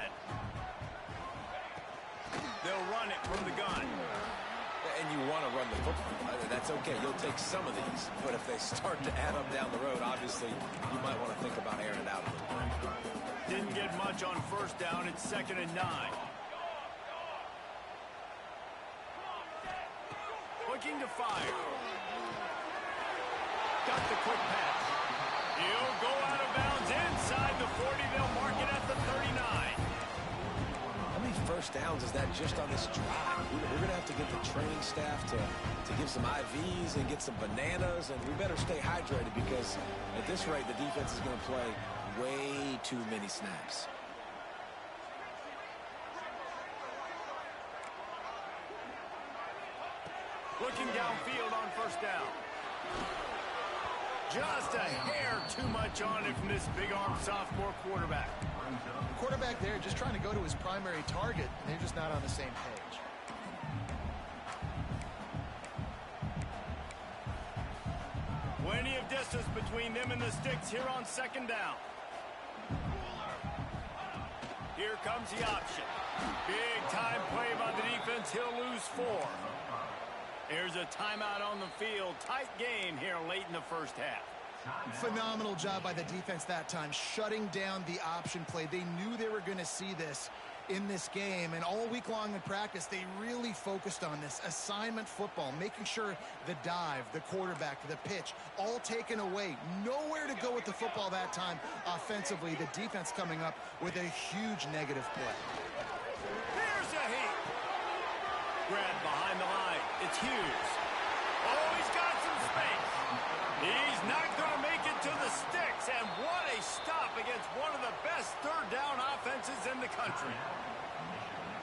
They'll run it from the gun. And you want to run the football. That's okay. You'll take some of these. But if they start to add up down the road, obviously, you might want to think about airing it out a little bit. Didn't get much on 1st down. It's 2nd and 9. Looking to fire. Got the quick pass. He'll go out of bounds inside the 40. They'll mark it at the 39. How many 1st downs is that just on this drive? We're going to have to get the training staff to give some IVs and get some bananas, and we better stay hydrated because at this rate, the defense is going to play way too many snaps. Looking downfield on 1st down. Just a hair too much on it from this big-arm sophomore quarterback. Quarterback there just trying to go to his primary target, and they're just not on the same page. Plenty of distance between them and the sticks here on 2nd down. Here comes the option. Big-time play by the defense. He'll lose 4. Here's a timeout on the field. Tight game here late in the 1st half. Phenomenal job by the defense that time, shutting down the option play. They knew they were going to see this in this game, and all week long in practice, they really focused on this assignment football, making sure the dive, the quarterback, the pitch, all taken away. Nowhere to go with the football that time offensively. The defense coming up with a huge negative play. Here's a heat. Grab behind the line. It's Hughes. Oh, he's got some space. He's not going to make it to the sticks, and what a stop against one of the best 3rd down offenses in the country.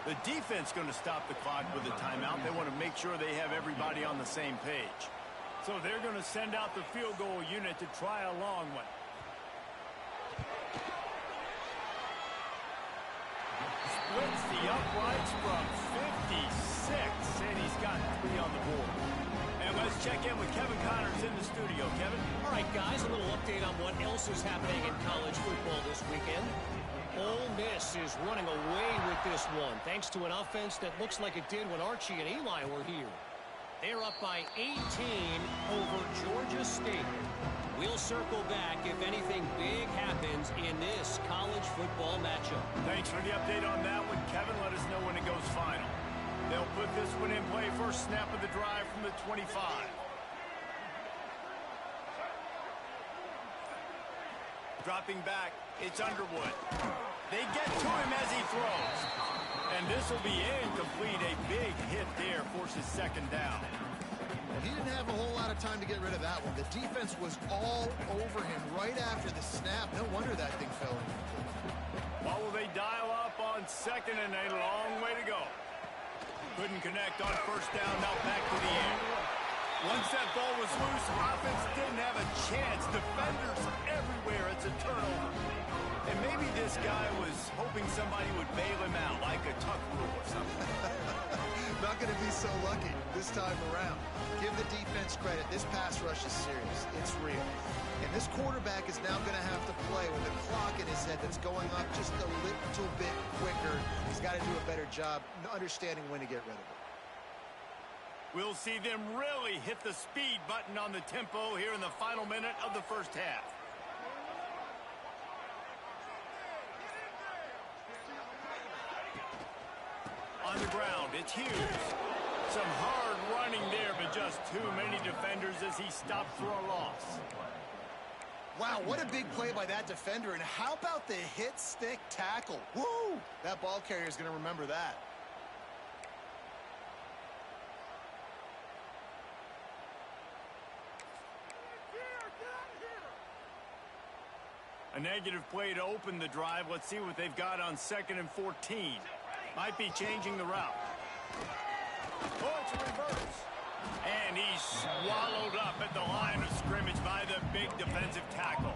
The defense going to stop the clock with a timeout. They want to make sure they have everybody on the same page. So they're going to send out the field goal unit to try a long one. Splits the uprights from 56, and he's got 3 on the board. And let's check in with Kevin Connors in the studio. Kevin? All right, guys, a little update on what else is happening in college football this weekend. Ole Miss is running away with this one, thanks to an offense that looks like it did when Archie and Eli were here. They're up by 18 over Georgia State. We'll circle back if anything big happens in this college football matchup. Thanks for the update on that one, Kevin. Let us know when it goes final. They'll put this one in play. First snap of the drive from the 25. Dropping back, it's Underwood. They get to him as he throws. And this will be incomplete. A big hit there forces 2nd down. He didn't have a whole lot of time to get rid of that one. The defense was all over him right after the snap. No wonder that thing fell in. What will they dial up on 2nd and a long way to go? Couldn't connect on 1st down. Now back to the air. Once that ball was loose, offense didn't have a chance. Defenders everywhere. It's a turnover. And maybe this guy was hoping somebody would bail him out, like a tuck rule or something. Not going to be so lucky this time around. Give the defense credit. This pass rush is serious. It's real. And this quarterback is now going to have to play with a clock in his head that's going up just a little bit quicker. He's got to do a better job understanding when to get rid of it. We'll see them really hit the speed button on the tempo here in the final minute of the 1st half. On the ground, it's Hughes. Some hard running there, but just too many defenders as he stopped for a loss. Wow, what a big play by that defender. And how about the hit stick tackle? Woo! That ball carrier is going to remember that. A negative play to open the drive. Let's see what they've got on 2nd and 14. Might be changing the route. Oh, it's a reverse. And he's swallowed up at the line of scrimmage by the big defensive tackle.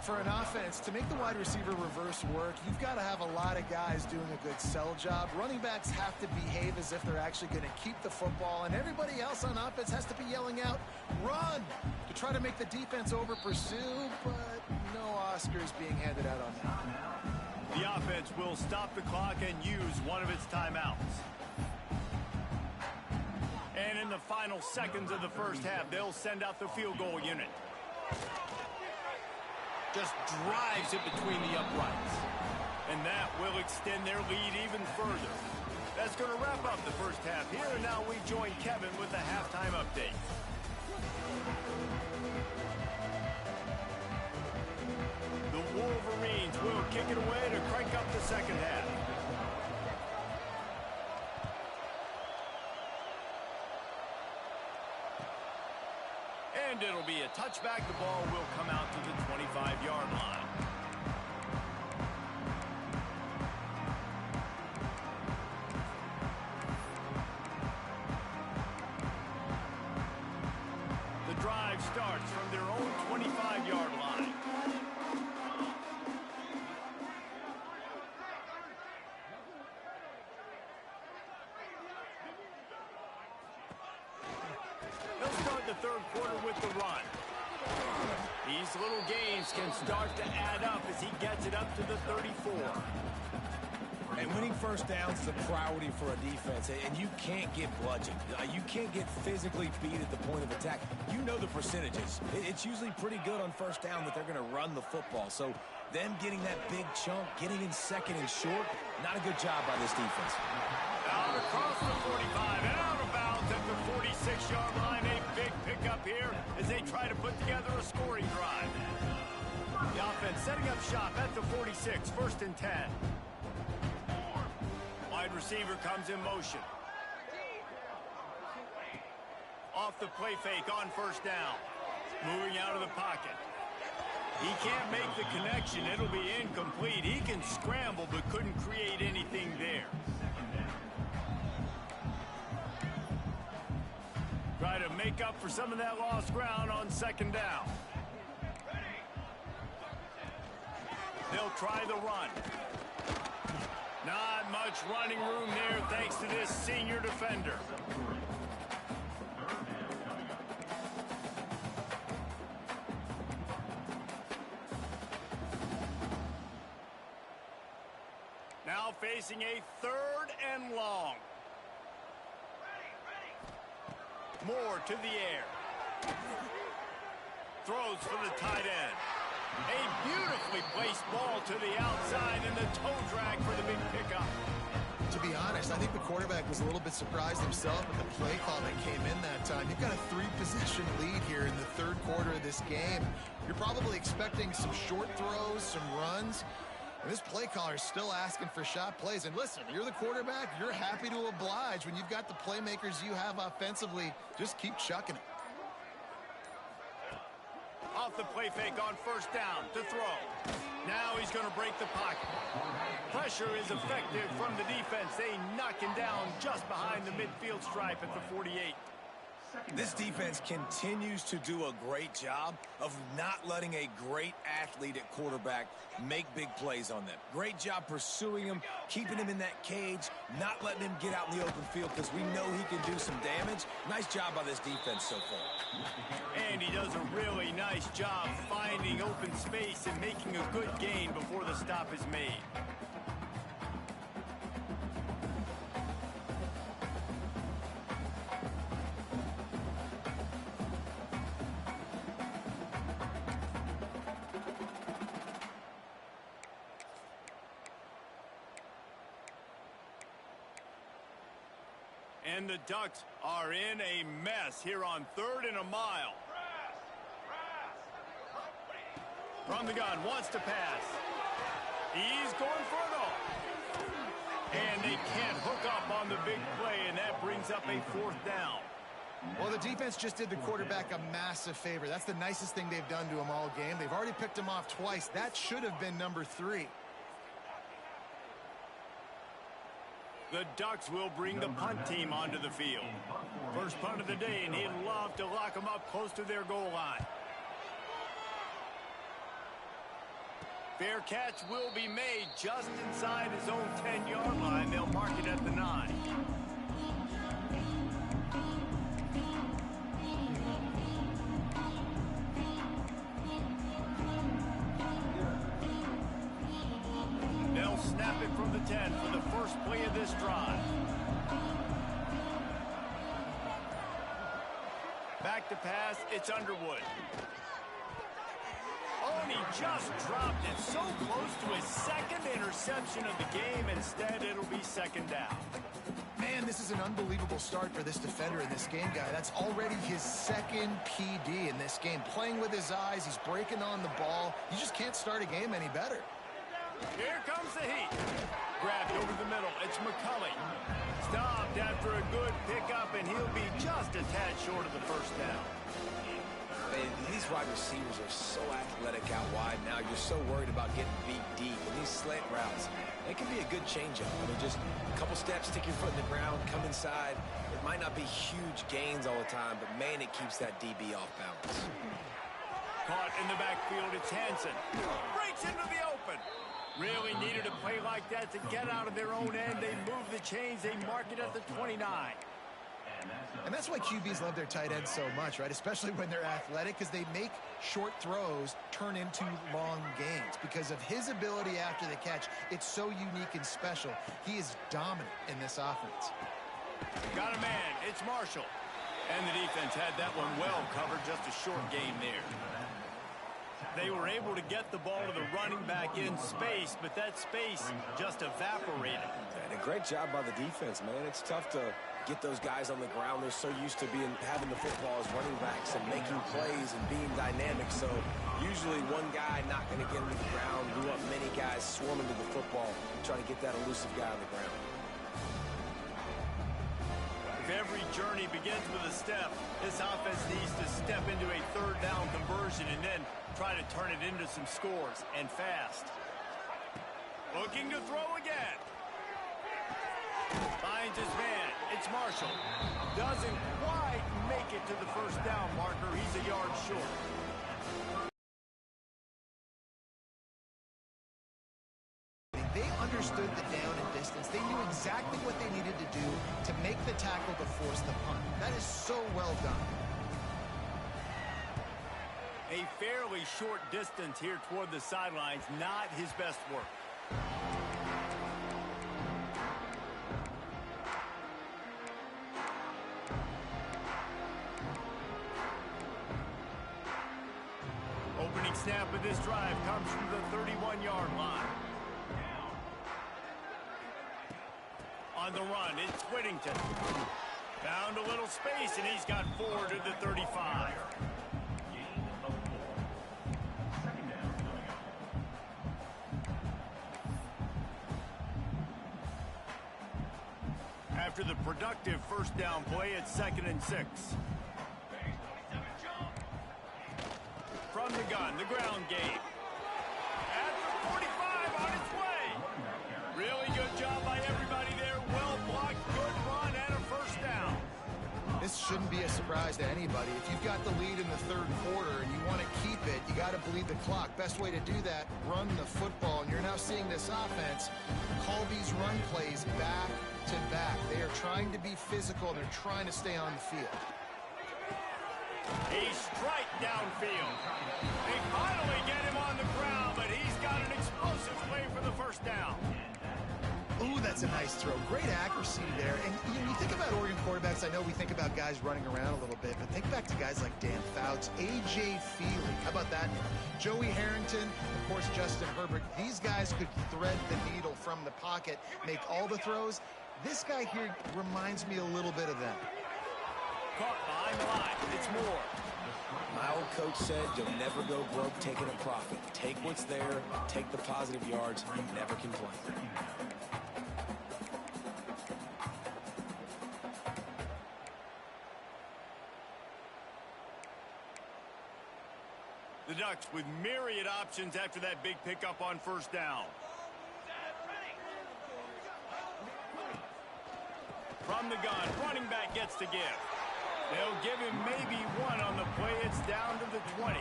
For an offense, to make the wide receiver reverse work, you've got to have a lot of guys doing a good sell job. Running backs have to behave as if they're actually going to keep the football, and everybody else on offense has to be yelling out, run, to try to make the defense over-pursue, but no Oscars being handed out on that. The offense will stop the clock and use one of its timeouts. And in the final seconds of the first half, they'll send out the field goal unit. Just drives it between the uprights. And that will extend their lead even further. That's going to wrap up the first half here. And now we join Kevin with the halftime update. The Wolverines will kick it away to crank up the second half. And it'll be a touchback. The ball will come out to the 25-yard line. The drive starts from their own 25-yard line. Third quarter with the run. These little gains can start to add up as he gets it up to the 34. And winning first downs is a priority for a defense, and you can't get bludgeoned. You can't get physically beat at the point of attack. You know the percentages. It's usually pretty good on first down that they're going to run the football. So them getting that big chunk, getting in second and short, not a good job by this defense. Out across the 45 and out of bounds at the 46-yard line. A big pickup here as they try to put together a scoring drive. The offense setting up shop at the 46, 1st and 10. Wide receiver comes in motion. Off the play fake on first down. Moving out of the pocket. He can't make the connection. It'll be incomplete. He can scramble but couldn't create anything there. Try to make up for some of that lost ground on 2nd down. They'll try the run. Not much running room there thanks to this senior defender. Now facing a 3rd and long. Moore to the air. Throws for the tight end. A beautifully placed ball to the outside and the toe drag for the big pickup. To be honest, I think the quarterback was a little bit surprised himself with the play call that came in that time. You've got a 3-possession lead here in the 3rd quarter of this game. You're probably expecting some short throws, some runs. And this play caller is still asking for shot plays. And listen, you're the quarterback. You're happy to oblige when you've got the playmakers you have offensively. Just keep chucking it. Off the play fake on first down to throw. Now he's going to break the pocket. Pressure is effective from the defense. They knock him down just behind the midfield stripe at the 48. This defense continues to do a great job of not letting a great athlete at quarterback make big plays on them. Great job pursuing him, keeping him in that cage, not letting him get out in the open field because we know he can do some damage. Nice job by this defense so far. And he does a really nice job finding open space and making a good gain before the stop is made. And the Ducks are in a mess here on 3rd and a mile. From the gun, wants to pass. He's going for it all. And they can't hook up on the big play, and that brings up a 4th down. Well, the defense just did the quarterback a massive favor. That's the nicest thing they've done to him all game. They've already picked him off twice. That should have been number 3. The Ducks will bring the punt team onto the field. First punt of the day, and he'd love to lock them up close to their goal line. Fair catch will be made just inside his own 10-yard line. They'll mark it at the 9. They'll snap it from the 10 for the first play of this drive. Back to pass, it's Underwood. Oh, and he just dropped it so close to his second interception of the game. Instead, it'll be second down. Man, this is an unbelievable start for this defender in this game, guy. That's already his second PD in this game. Playing with his eyes, he's breaking on the ball. You just can't start a game any better. Here comes the heat. Grabbed over the middle. It's McCulley. Stopped after a good pickup, and he'll be just a tad short of the first down. Man, these wide receivers are so athletic out wide now. You're so worried about getting beat deep. And these slant routes, they can be a good change-up. I mean, just a couple steps, stick your foot in the ground, come inside. It might not be huge gains all the time, but, man, it keeps that DB off balance. Caught in the backfield, it's Hansen. Breaks into the open. Really needed a play like that to get out of their own end. They move the chains. They mark it at the 29. And that's why QBs love their tight ends so much, right? Especially when they're athletic, because they make short throws turn into long gains. Because of his ability after the catch, it's so unique and special. He is dominant in this offense. Got a man. It's Marshall. And the defense had that one well covered. Just a short game there. They were able to get the ball to the running back in space, but that space just evaporated. And a great job by the defense, man. It's tough to get those guys on the ground. They're so used to having the football as running backs and making plays and being dynamic. So usually one guy not going to get into the ground. You want many guys swarming to the football, trying to get that elusive guy on the ground. If every journey begins with a step, this offense needs to step into a third down conversion and then try to turn it into some scores, and fast. Looking to throw again. Finds his man. It's Marshall. Doesn't quite make it to the first down marker. He's a yard short. They understood the down and distance. They knew exactly what they needed to do to make the tackle to force the punt. That is so well done. A fairly short distance here toward the sidelines, not his best work. Opening snap of this drive comes from the 31-yard line. On the run, it's Whittington. Found a little space, and he's got 4 to the 35. After the productive first down play, it's 2nd and 6. From the gun, the ground game. At the 45, on its way. Really good job by everybody there. Well blocked, good run, and a first down. This shouldn't be a surprise to anybody. If you've got the lead in the third quarter and you want to keep it, you got to bleed the clock. Best way to do that, run the football. And you're now seeing this offense call these run plays back to back. They are trying to be physical, and they're trying to stay on the field. A strike downfield. They finally get him on the ground, but he's got an explosive play for the first down. Ooh, that's a nice throw. Great accuracy there. And you think about Oregon quarterbacks, I know we think about guys running around a little bit, but think back to guys like Dan Fouts, A.J. Feely. How about that? Joey Harrington, of course, Justin Herbert. These guys could thread the needle from the pocket, make all the throws. This guy here reminds me a little bit of them. Caught behind the line. It's Moore. My old coach said you'll never go broke taking a profit. Take what's there, take the positive yards, never complain. Ducks with myriad options after that big pickup on first down. From the gun, running back gets to give. They'll give him maybe one on the play. It's down to the 20.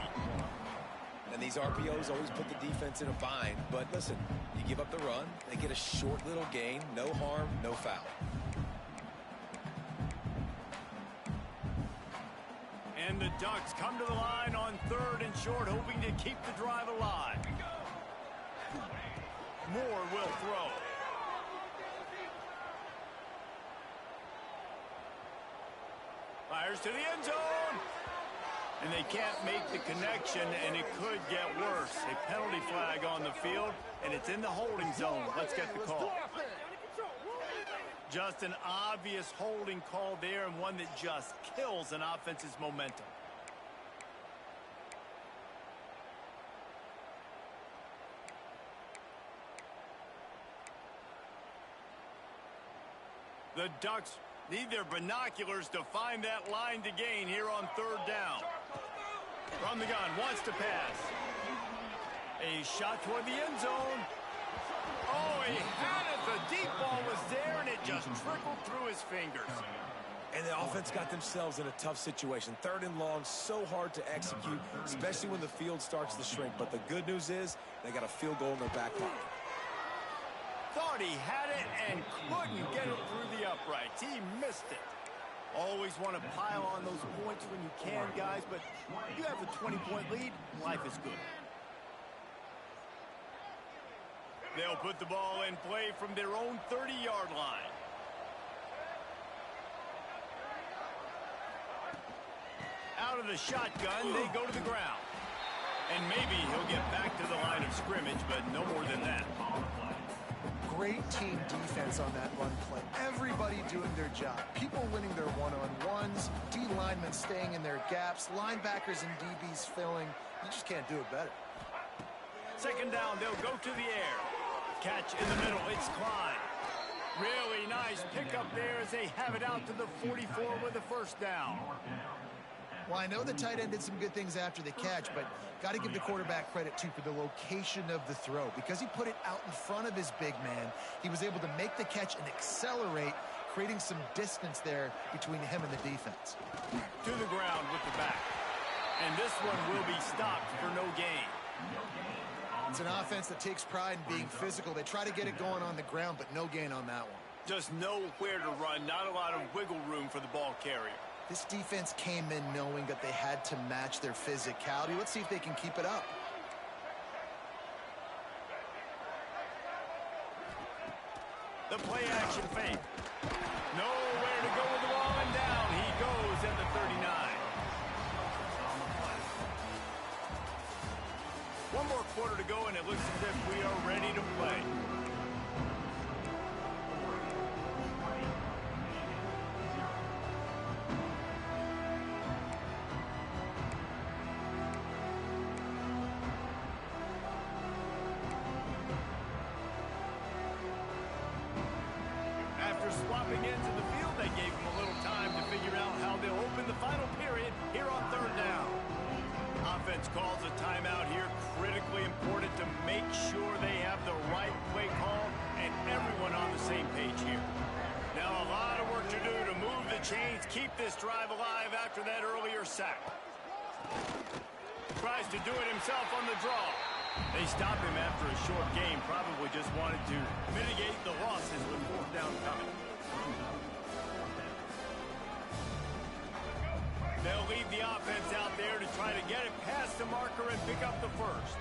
And these RPOs always put the defense in a bind. But listen, you give up the run, they get a short little gain. No harm, no foul. And the Ducks come to the line on 3rd and short, hoping to keep the drive alive. Moore will throw. Fires to the end zone. And they can't make the connection, and it could get worse. A penalty flag on the field, and it's in the holding zone. Let's get the call. Just an obvious holding call there, and one that just kills an offense's momentum. The Ducks need their binoculars to find that line to gain here on 3rd down. From the gun, wants to pass. A shot toward the end zone. Oh, he had it. The deep ball was there, and it just trickled through his fingers. And the offense got themselves in a tough situation. 3rd and long, so hard to execute, especially when the field starts to shrink. But the good news is they got a field goal in their back pocket. Thought he had it and couldn't get it through the uprights. He missed it. Always want to pile on those points when you can, guys, but you have a 20-point lead, life is good. They'll put the ball in play from their own 30-yard line. Out of the shotgun, they go to the ground. And maybe he'll get back to the line of scrimmage, but no more than that. Great team defense on that run play. Everybody doing their job. People winning their one-on-ones, D linemen staying in their gaps, linebackers and DBs filling. You just can't do it better. 2nd down, they'll go to the air. Catch in the middle, it's Klein. Really nice pickup there as they have it out to the 44 with a 1st down. Well, I know the tight end did some good things after the catch, but got to give the quarterback credit, too, for the location of the throw. Because he put it out in front of his big man, he was able to make the catch and accelerate, creating some distance there between him and the defense. To the ground with the back. And this one will be stopped for no gain. It's an offense that takes pride in being physical. They try to get it going on the ground, but no gain on that one. Just nowhere to run, not a lot of wiggle room for the ball carrier. This defense came in knowing that they had to match their physicality. Let's see if they can keep it up. The play action fake. Nowhere to go with the ball, and down he goes at the 39. One more quarter to go, and it looks as if we are ready to play. Swapping into the field, they gave him a little time to figure out how they'll open the final period here on 3rd down. Offense calls a timeout here, critically important to make sure they have the right play call and everyone on the same page here. Now a lot of work to do to move the chains, keep this drive alive after that earlier sack. Tries to do it himself on the draw. They stop him after a short game, probably just wanted to mitigate the losses with 4th down coming. They'll leave the offense out there to try to get it past the marker and pick up the 1st.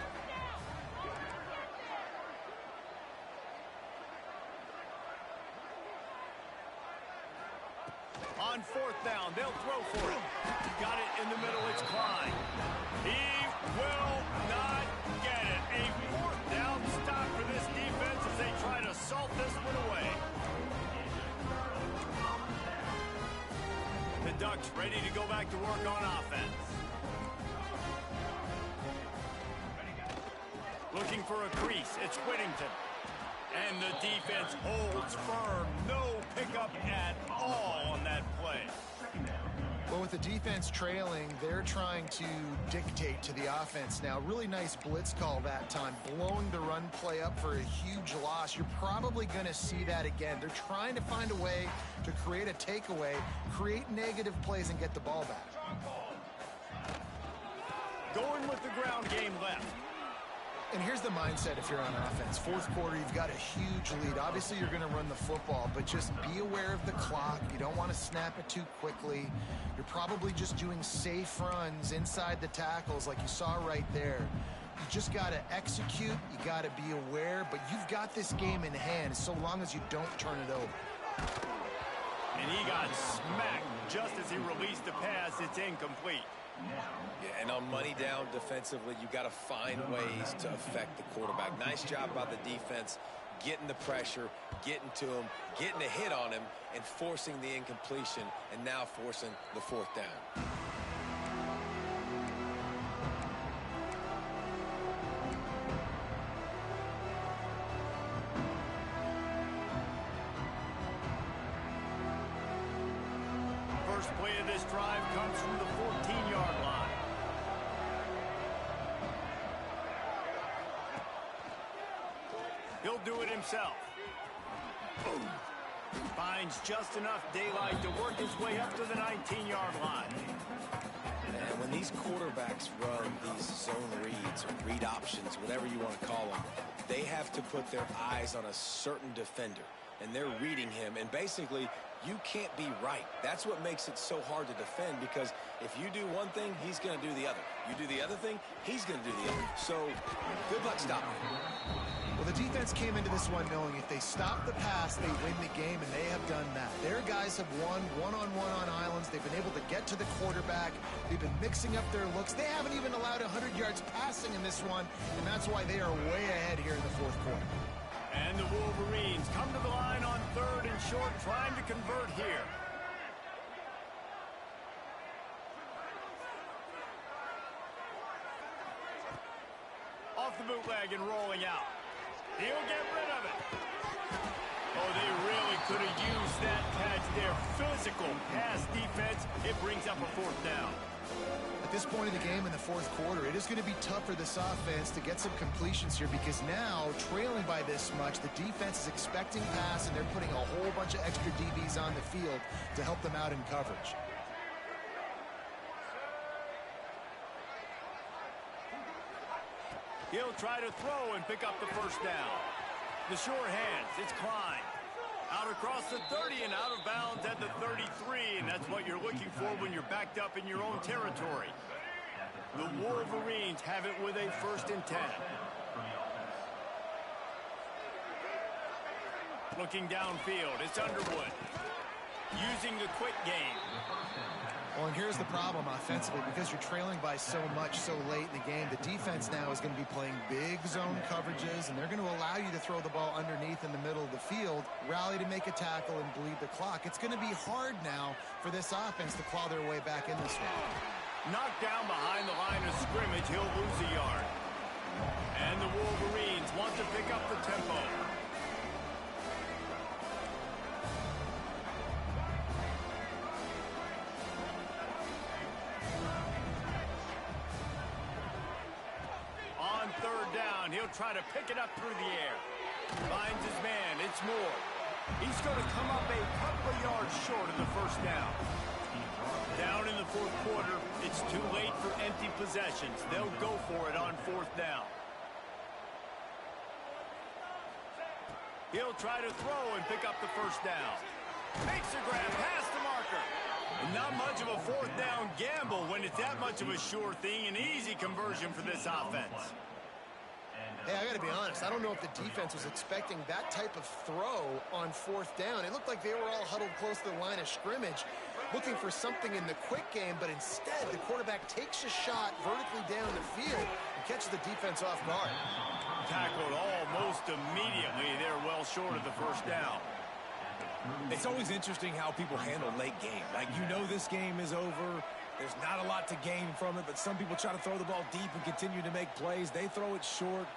On 4th down, they'll throw for it. Got it in the middle, it's Klein. He will not get it. A 4th down stop for this defense as they try to salt this one away. The Ducks ready to go back to work on offense. Looking for a crease, it's Whittington. And the defense holds firm. No pickup at all on that play. Well, with the defense trailing, they're trying to dictate to the offense now. Really nice blitz call that time, blowing the run play up for a huge loss. You're probably going to see that again. They're trying to find a way to create a takeaway, create negative plays, and get the ball back. Going with the ground game left. And here's the mindset if you're on offense. Fourth quarter, you've got a huge lead. Obviously, you're going to run the football, but just be aware of the clock. You don't want to snap it too quickly. You're probably just doing safe runs inside the tackles like you saw right there. You just got to execute. You got to be aware, but you've got this game in hand so long as you don't turn it over. And he got smacked just as he released the pass. It's incomplete. Yeah, and on money down defensively, you got to find ways to affect the quarterback. Nice job by the defense, getting the pressure, getting to him, getting a hit on him, and forcing the incompletion, and now forcing the fourth down. First play of this drive comes from the 14-yard line. He'll do it himself. Boom. Finds just enough daylight to work his way up to the 19-yard line. And when these quarterbacks run these zone reads or read options, whatever you want to call them, they have to put their eyes on a certain defender. And they're reading him, and basically, you can't be right. That's what makes it so hard to defend, because if you do one thing, he's going to do the other. You do the other thing, he's going to do the other. So, good luck stopping him. Well, the defense came into this one knowing if they stop the pass, they win the game, and they have done that. Their guys have won one-on-one on islands. They've been able to get to the quarterback. They've been mixing up their looks. They haven't even allowed 100 yards passing in this one, and that's why they are way ahead here in the fourth quarter. And the Wolverines come to the line on third and short, trying to convert here. Off the bootleg and rolling out. He'll get rid of it. Oh, they really could have used that catch there. Physical pass defense. It brings up a fourth down. At this point of the game in the fourth quarter, it is going to be tough for this offense to get some completions here, because now, trailing by this much, the defense is expecting pass, and they're putting a whole bunch of extra DBs on the field to help them out in coverage. He'll try to throw and pick up the first down. The short hands, it's Klein. Out across the 30 and out of bounds at the 33, and that's what you're looking for when you're backed up in your own territory. The Wolverines have it with a 1st and 10. Looking downfield, it's Underwood. Using the quick game. Well, and here's the problem offensively, because you're trailing by so much so late in the game. The defense now is going to be playing big zone coverages, and they're going to allow you to throw the ball underneath in the middle of the field, rally to make a tackle, and bleed the clock. It's going to be hard now for this offense to claw their way back in this one. Knocked down behind the line of scrimmage, he'll lose a yard. And the Wolverines want to pick up the tempo. On third down, he'll try to pick it up through the air. Finds his man, it's Moore. He's going to come up a couple of yards short of the first down. Down in the fourth quarter, it's too late for empty possessions. They'll go for it on fourth down. He'll try to throw and pick up the first down. Makes a grab past the marker. And not much of a fourth down gamble when it's that much of a sure thing. An easy conversion for this offense. Hey, I got to be honest. I don't know if the defense was expecting that type of throw on fourth down. It looked like they were all huddled close to the line of scrimmage, looking for something in the quick game, but instead the quarterback takes a shot vertically down the field and catches the defense off guard. Tackled almost immediately. They're well short of the first down. It's always interesting how people handle late game. Like, you know this game is over. There's not a lot to gain from it, but some people try to throw the ball deep and continue to make plays. They throw it short.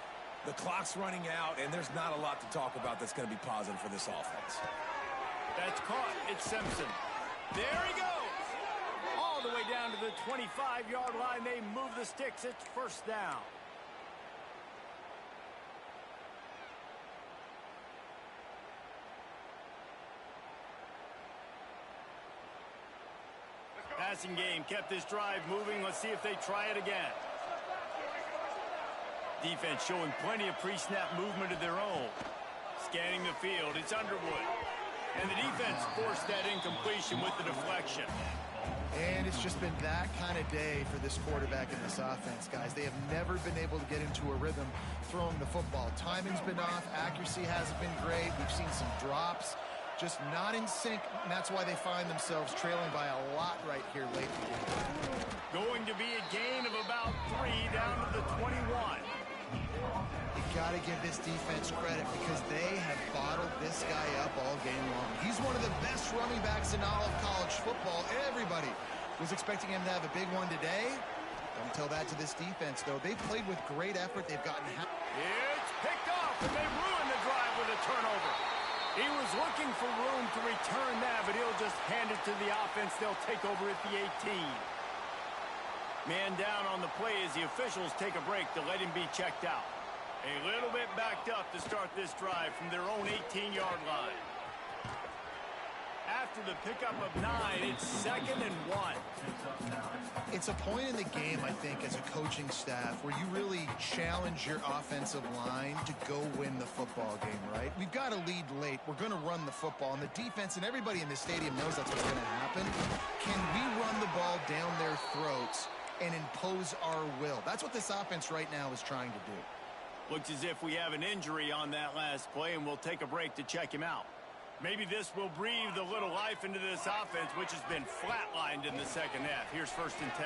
The clock's running out, and there's not a lot to talk about that's going to be positive for this offense. That's caught. It's Simpson. There he goes. the way down to the 25-yard line. They move the sticks. It's first down. Passing game kept this drive moving. Let's see if they try it again. Defense showing plenty of pre-snap movement of their own. Scanning the field, it's Underwood. And the defense forced that incompletion with the deflection. And it's just been that kind of day for this quarterback and this offense, guys. They have never been able to get into a rhythm throwing the football. Timing's been off. Accuracy hasn't been great. We've seen some drops. Just not in sync, and that's why they find themselves trailing by a lot right here late in the game. Going to be a gain of about 3 down to the 21. You got to give this defense credit because they have bottled this guy up all game long. He's one of the best running backs in all of college football. Everybody was expecting him to have a big one today. Don't tell that to this defense, though. They've played with great effort. They've gotten... It's picked off, and they ruined the drive with a turnover. He was looking for room to return that, but he'll just hand it to the offense. They'll take over at the 18. Man down on the play as the officials take a break to let him be checked out. A little bit backed up to start this drive from their own 18-yard line. After the pickup of 9, it's 2nd and 1. It's a point in the game, I think, as a coaching staff where you really challenge your offensive line to go win the football game, right? We've got to lead late. We're going to run the football. And the defense and everybody in the stadium knows that's what's going to happen. Can we run the ball down their throats and impose our will? That's what this offense right now is trying to do. Looks as if we have an injury on that last play, and we'll take a break to check him out. Maybe this will breathe a little life into this offense, which has been flatlined in the second half. Here's 1st and 10.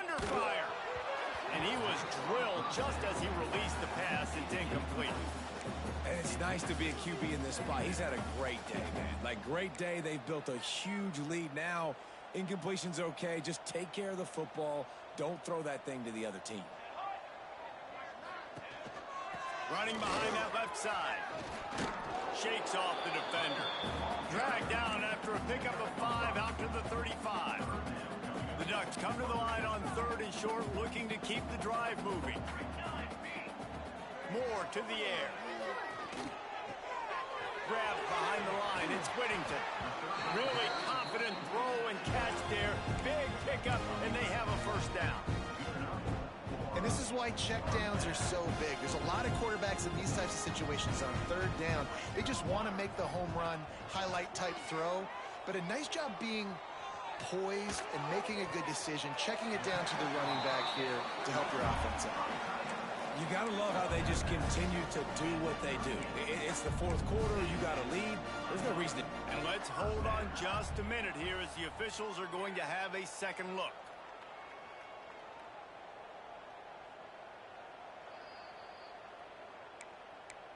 Under fire. And he was drilled just as he released the pass. It's incomplete. And it's nice to be a QB in this spot. He's had a great day, man. Like, great day. They've built a huge lead now. Incompletion's okay. Just take care of the football. Don't throw that thing to the other team. Running behind that left side. Shakes off the defender. Dragged down after a pickup of 5 out to the 35. The Ducks come to the line on 3rd and short, looking to keep the drive moving. Moore to the air. Grab behind the line. It's Whittington. Really confident throw and catch there. Big pickup, and they have a first down. And this is why checkdowns are so big. There's a lot of quarterbacks in these types of situations on 3rd down. They just want to make the home run, highlight-type throw. But a nice job being poised and making a good decision, checking it down to the running back here to help your offense out. You got to love how they just continue to do what they do. It's the 4th quarter. You got to lead. There's no reason to... And let's hold on just a minute here as the officials are going to have a second look.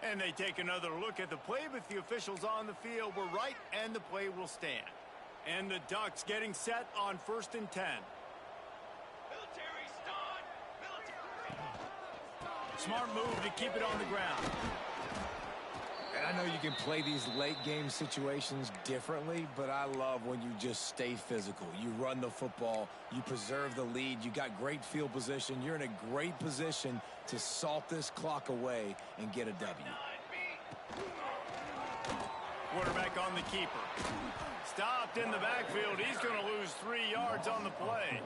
And they take another look at the play, but the officials on the field were right, and the play will stand. And the Ducks getting set on 1st and 10. Military start! Military! Smart move to keep it on the ground. And I know you can play these late game situations differently, but I love when you just stay physical. You run the football, you preserve the lead, you got great field position, you're in a great position to salt this clock away and get a W. Quarterback on the keeper. Stopped in the backfield. He's going to lose 3 yards on the play.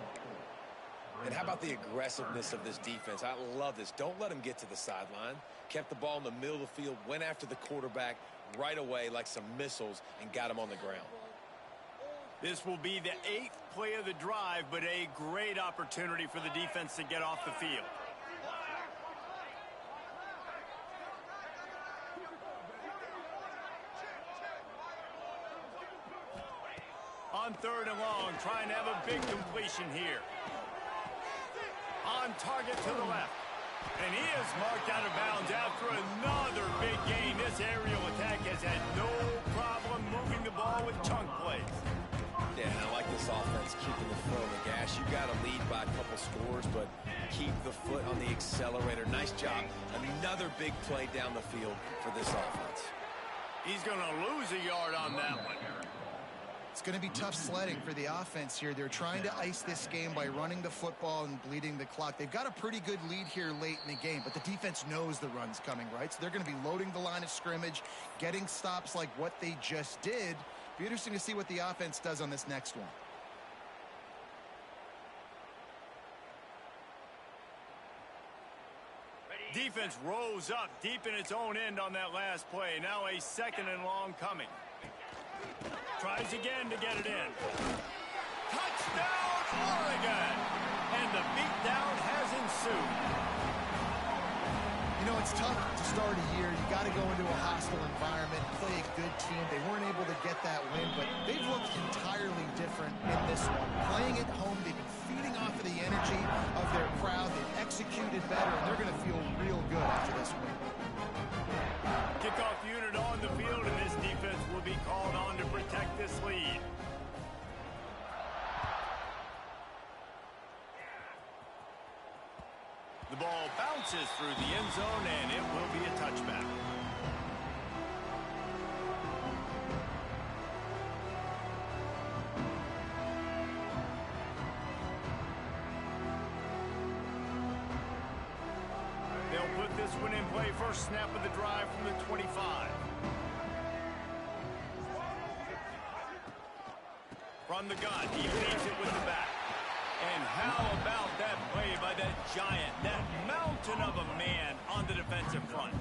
And how about the aggressiveness of this defense? I love this. Don't let them get to the sideline. Kept the ball in the middle of the field, went after the quarterback right away like some missiles and got him on the ground. This will be the 8th play of the drive, but a great opportunity for the defense to get off the field. On 3rd and long, trying to have a big completion here. On target to the left. And he is marked out of bounds after another big gain. This aerial attack has had no problem moving the ball with chunk plays. Yeah, and I like this offense keeping the foot on the gas. You got to lead by a couple scores, but keep the foot on the accelerator. Nice job. Another big play down the field for this offense. He's going to lose a yard on that one. It's going to be tough sledding for the offense here. They're trying to ice this game by running the football and bleeding the clock. They've got a pretty good lead here late in the game, but the defense knows the run's coming, right? So they're going to be loading the line of scrimmage, getting stops like what they just did. Be interesting to see what the offense does on this next one. Defense rose up deep in its own end on that last play. Now a 2nd and long coming. Tries again to get it in. Touchdown, Oregon! And the beatdown has ensued. You know, it's tough to start a year. You got to go into a hostile environment, play a good team. They weren't able to get that win, but they've looked entirely different in this one. Playing at home, they've been feeding off of the energy of their crowd. They've executed better, and they're going to feel real good after this win. Kickoff unit on the field, and this defense will be called on to protect this lead. The ball bounces through the end zone, and it will be a touchback. They'll put this one in play. First snap of the drive from the 25. From the gun, he leads it with the back. And how about that play by that giant, that mountain of a man on the defensive front?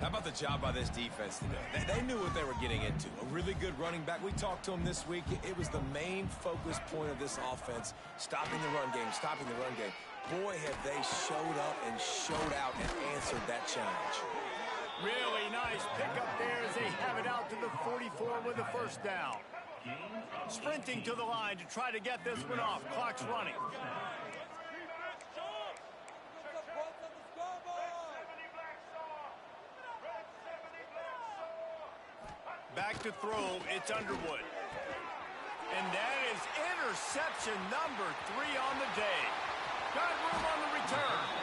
How about the job by this defense today? They knew what they were getting into. A really good running back. We talked to him this week. It was the main focus point of this offense, stopping the run game, stopping the run game. Boy, have they showed up and showed out and answered that challenge. Really nice pickup there as they have it out to the 44 with a first down. Sprinting to the line to try to get this one off. Clock's running. Back to throw, it's Underwood. And that is interception number 3 on the day. Got room on the return.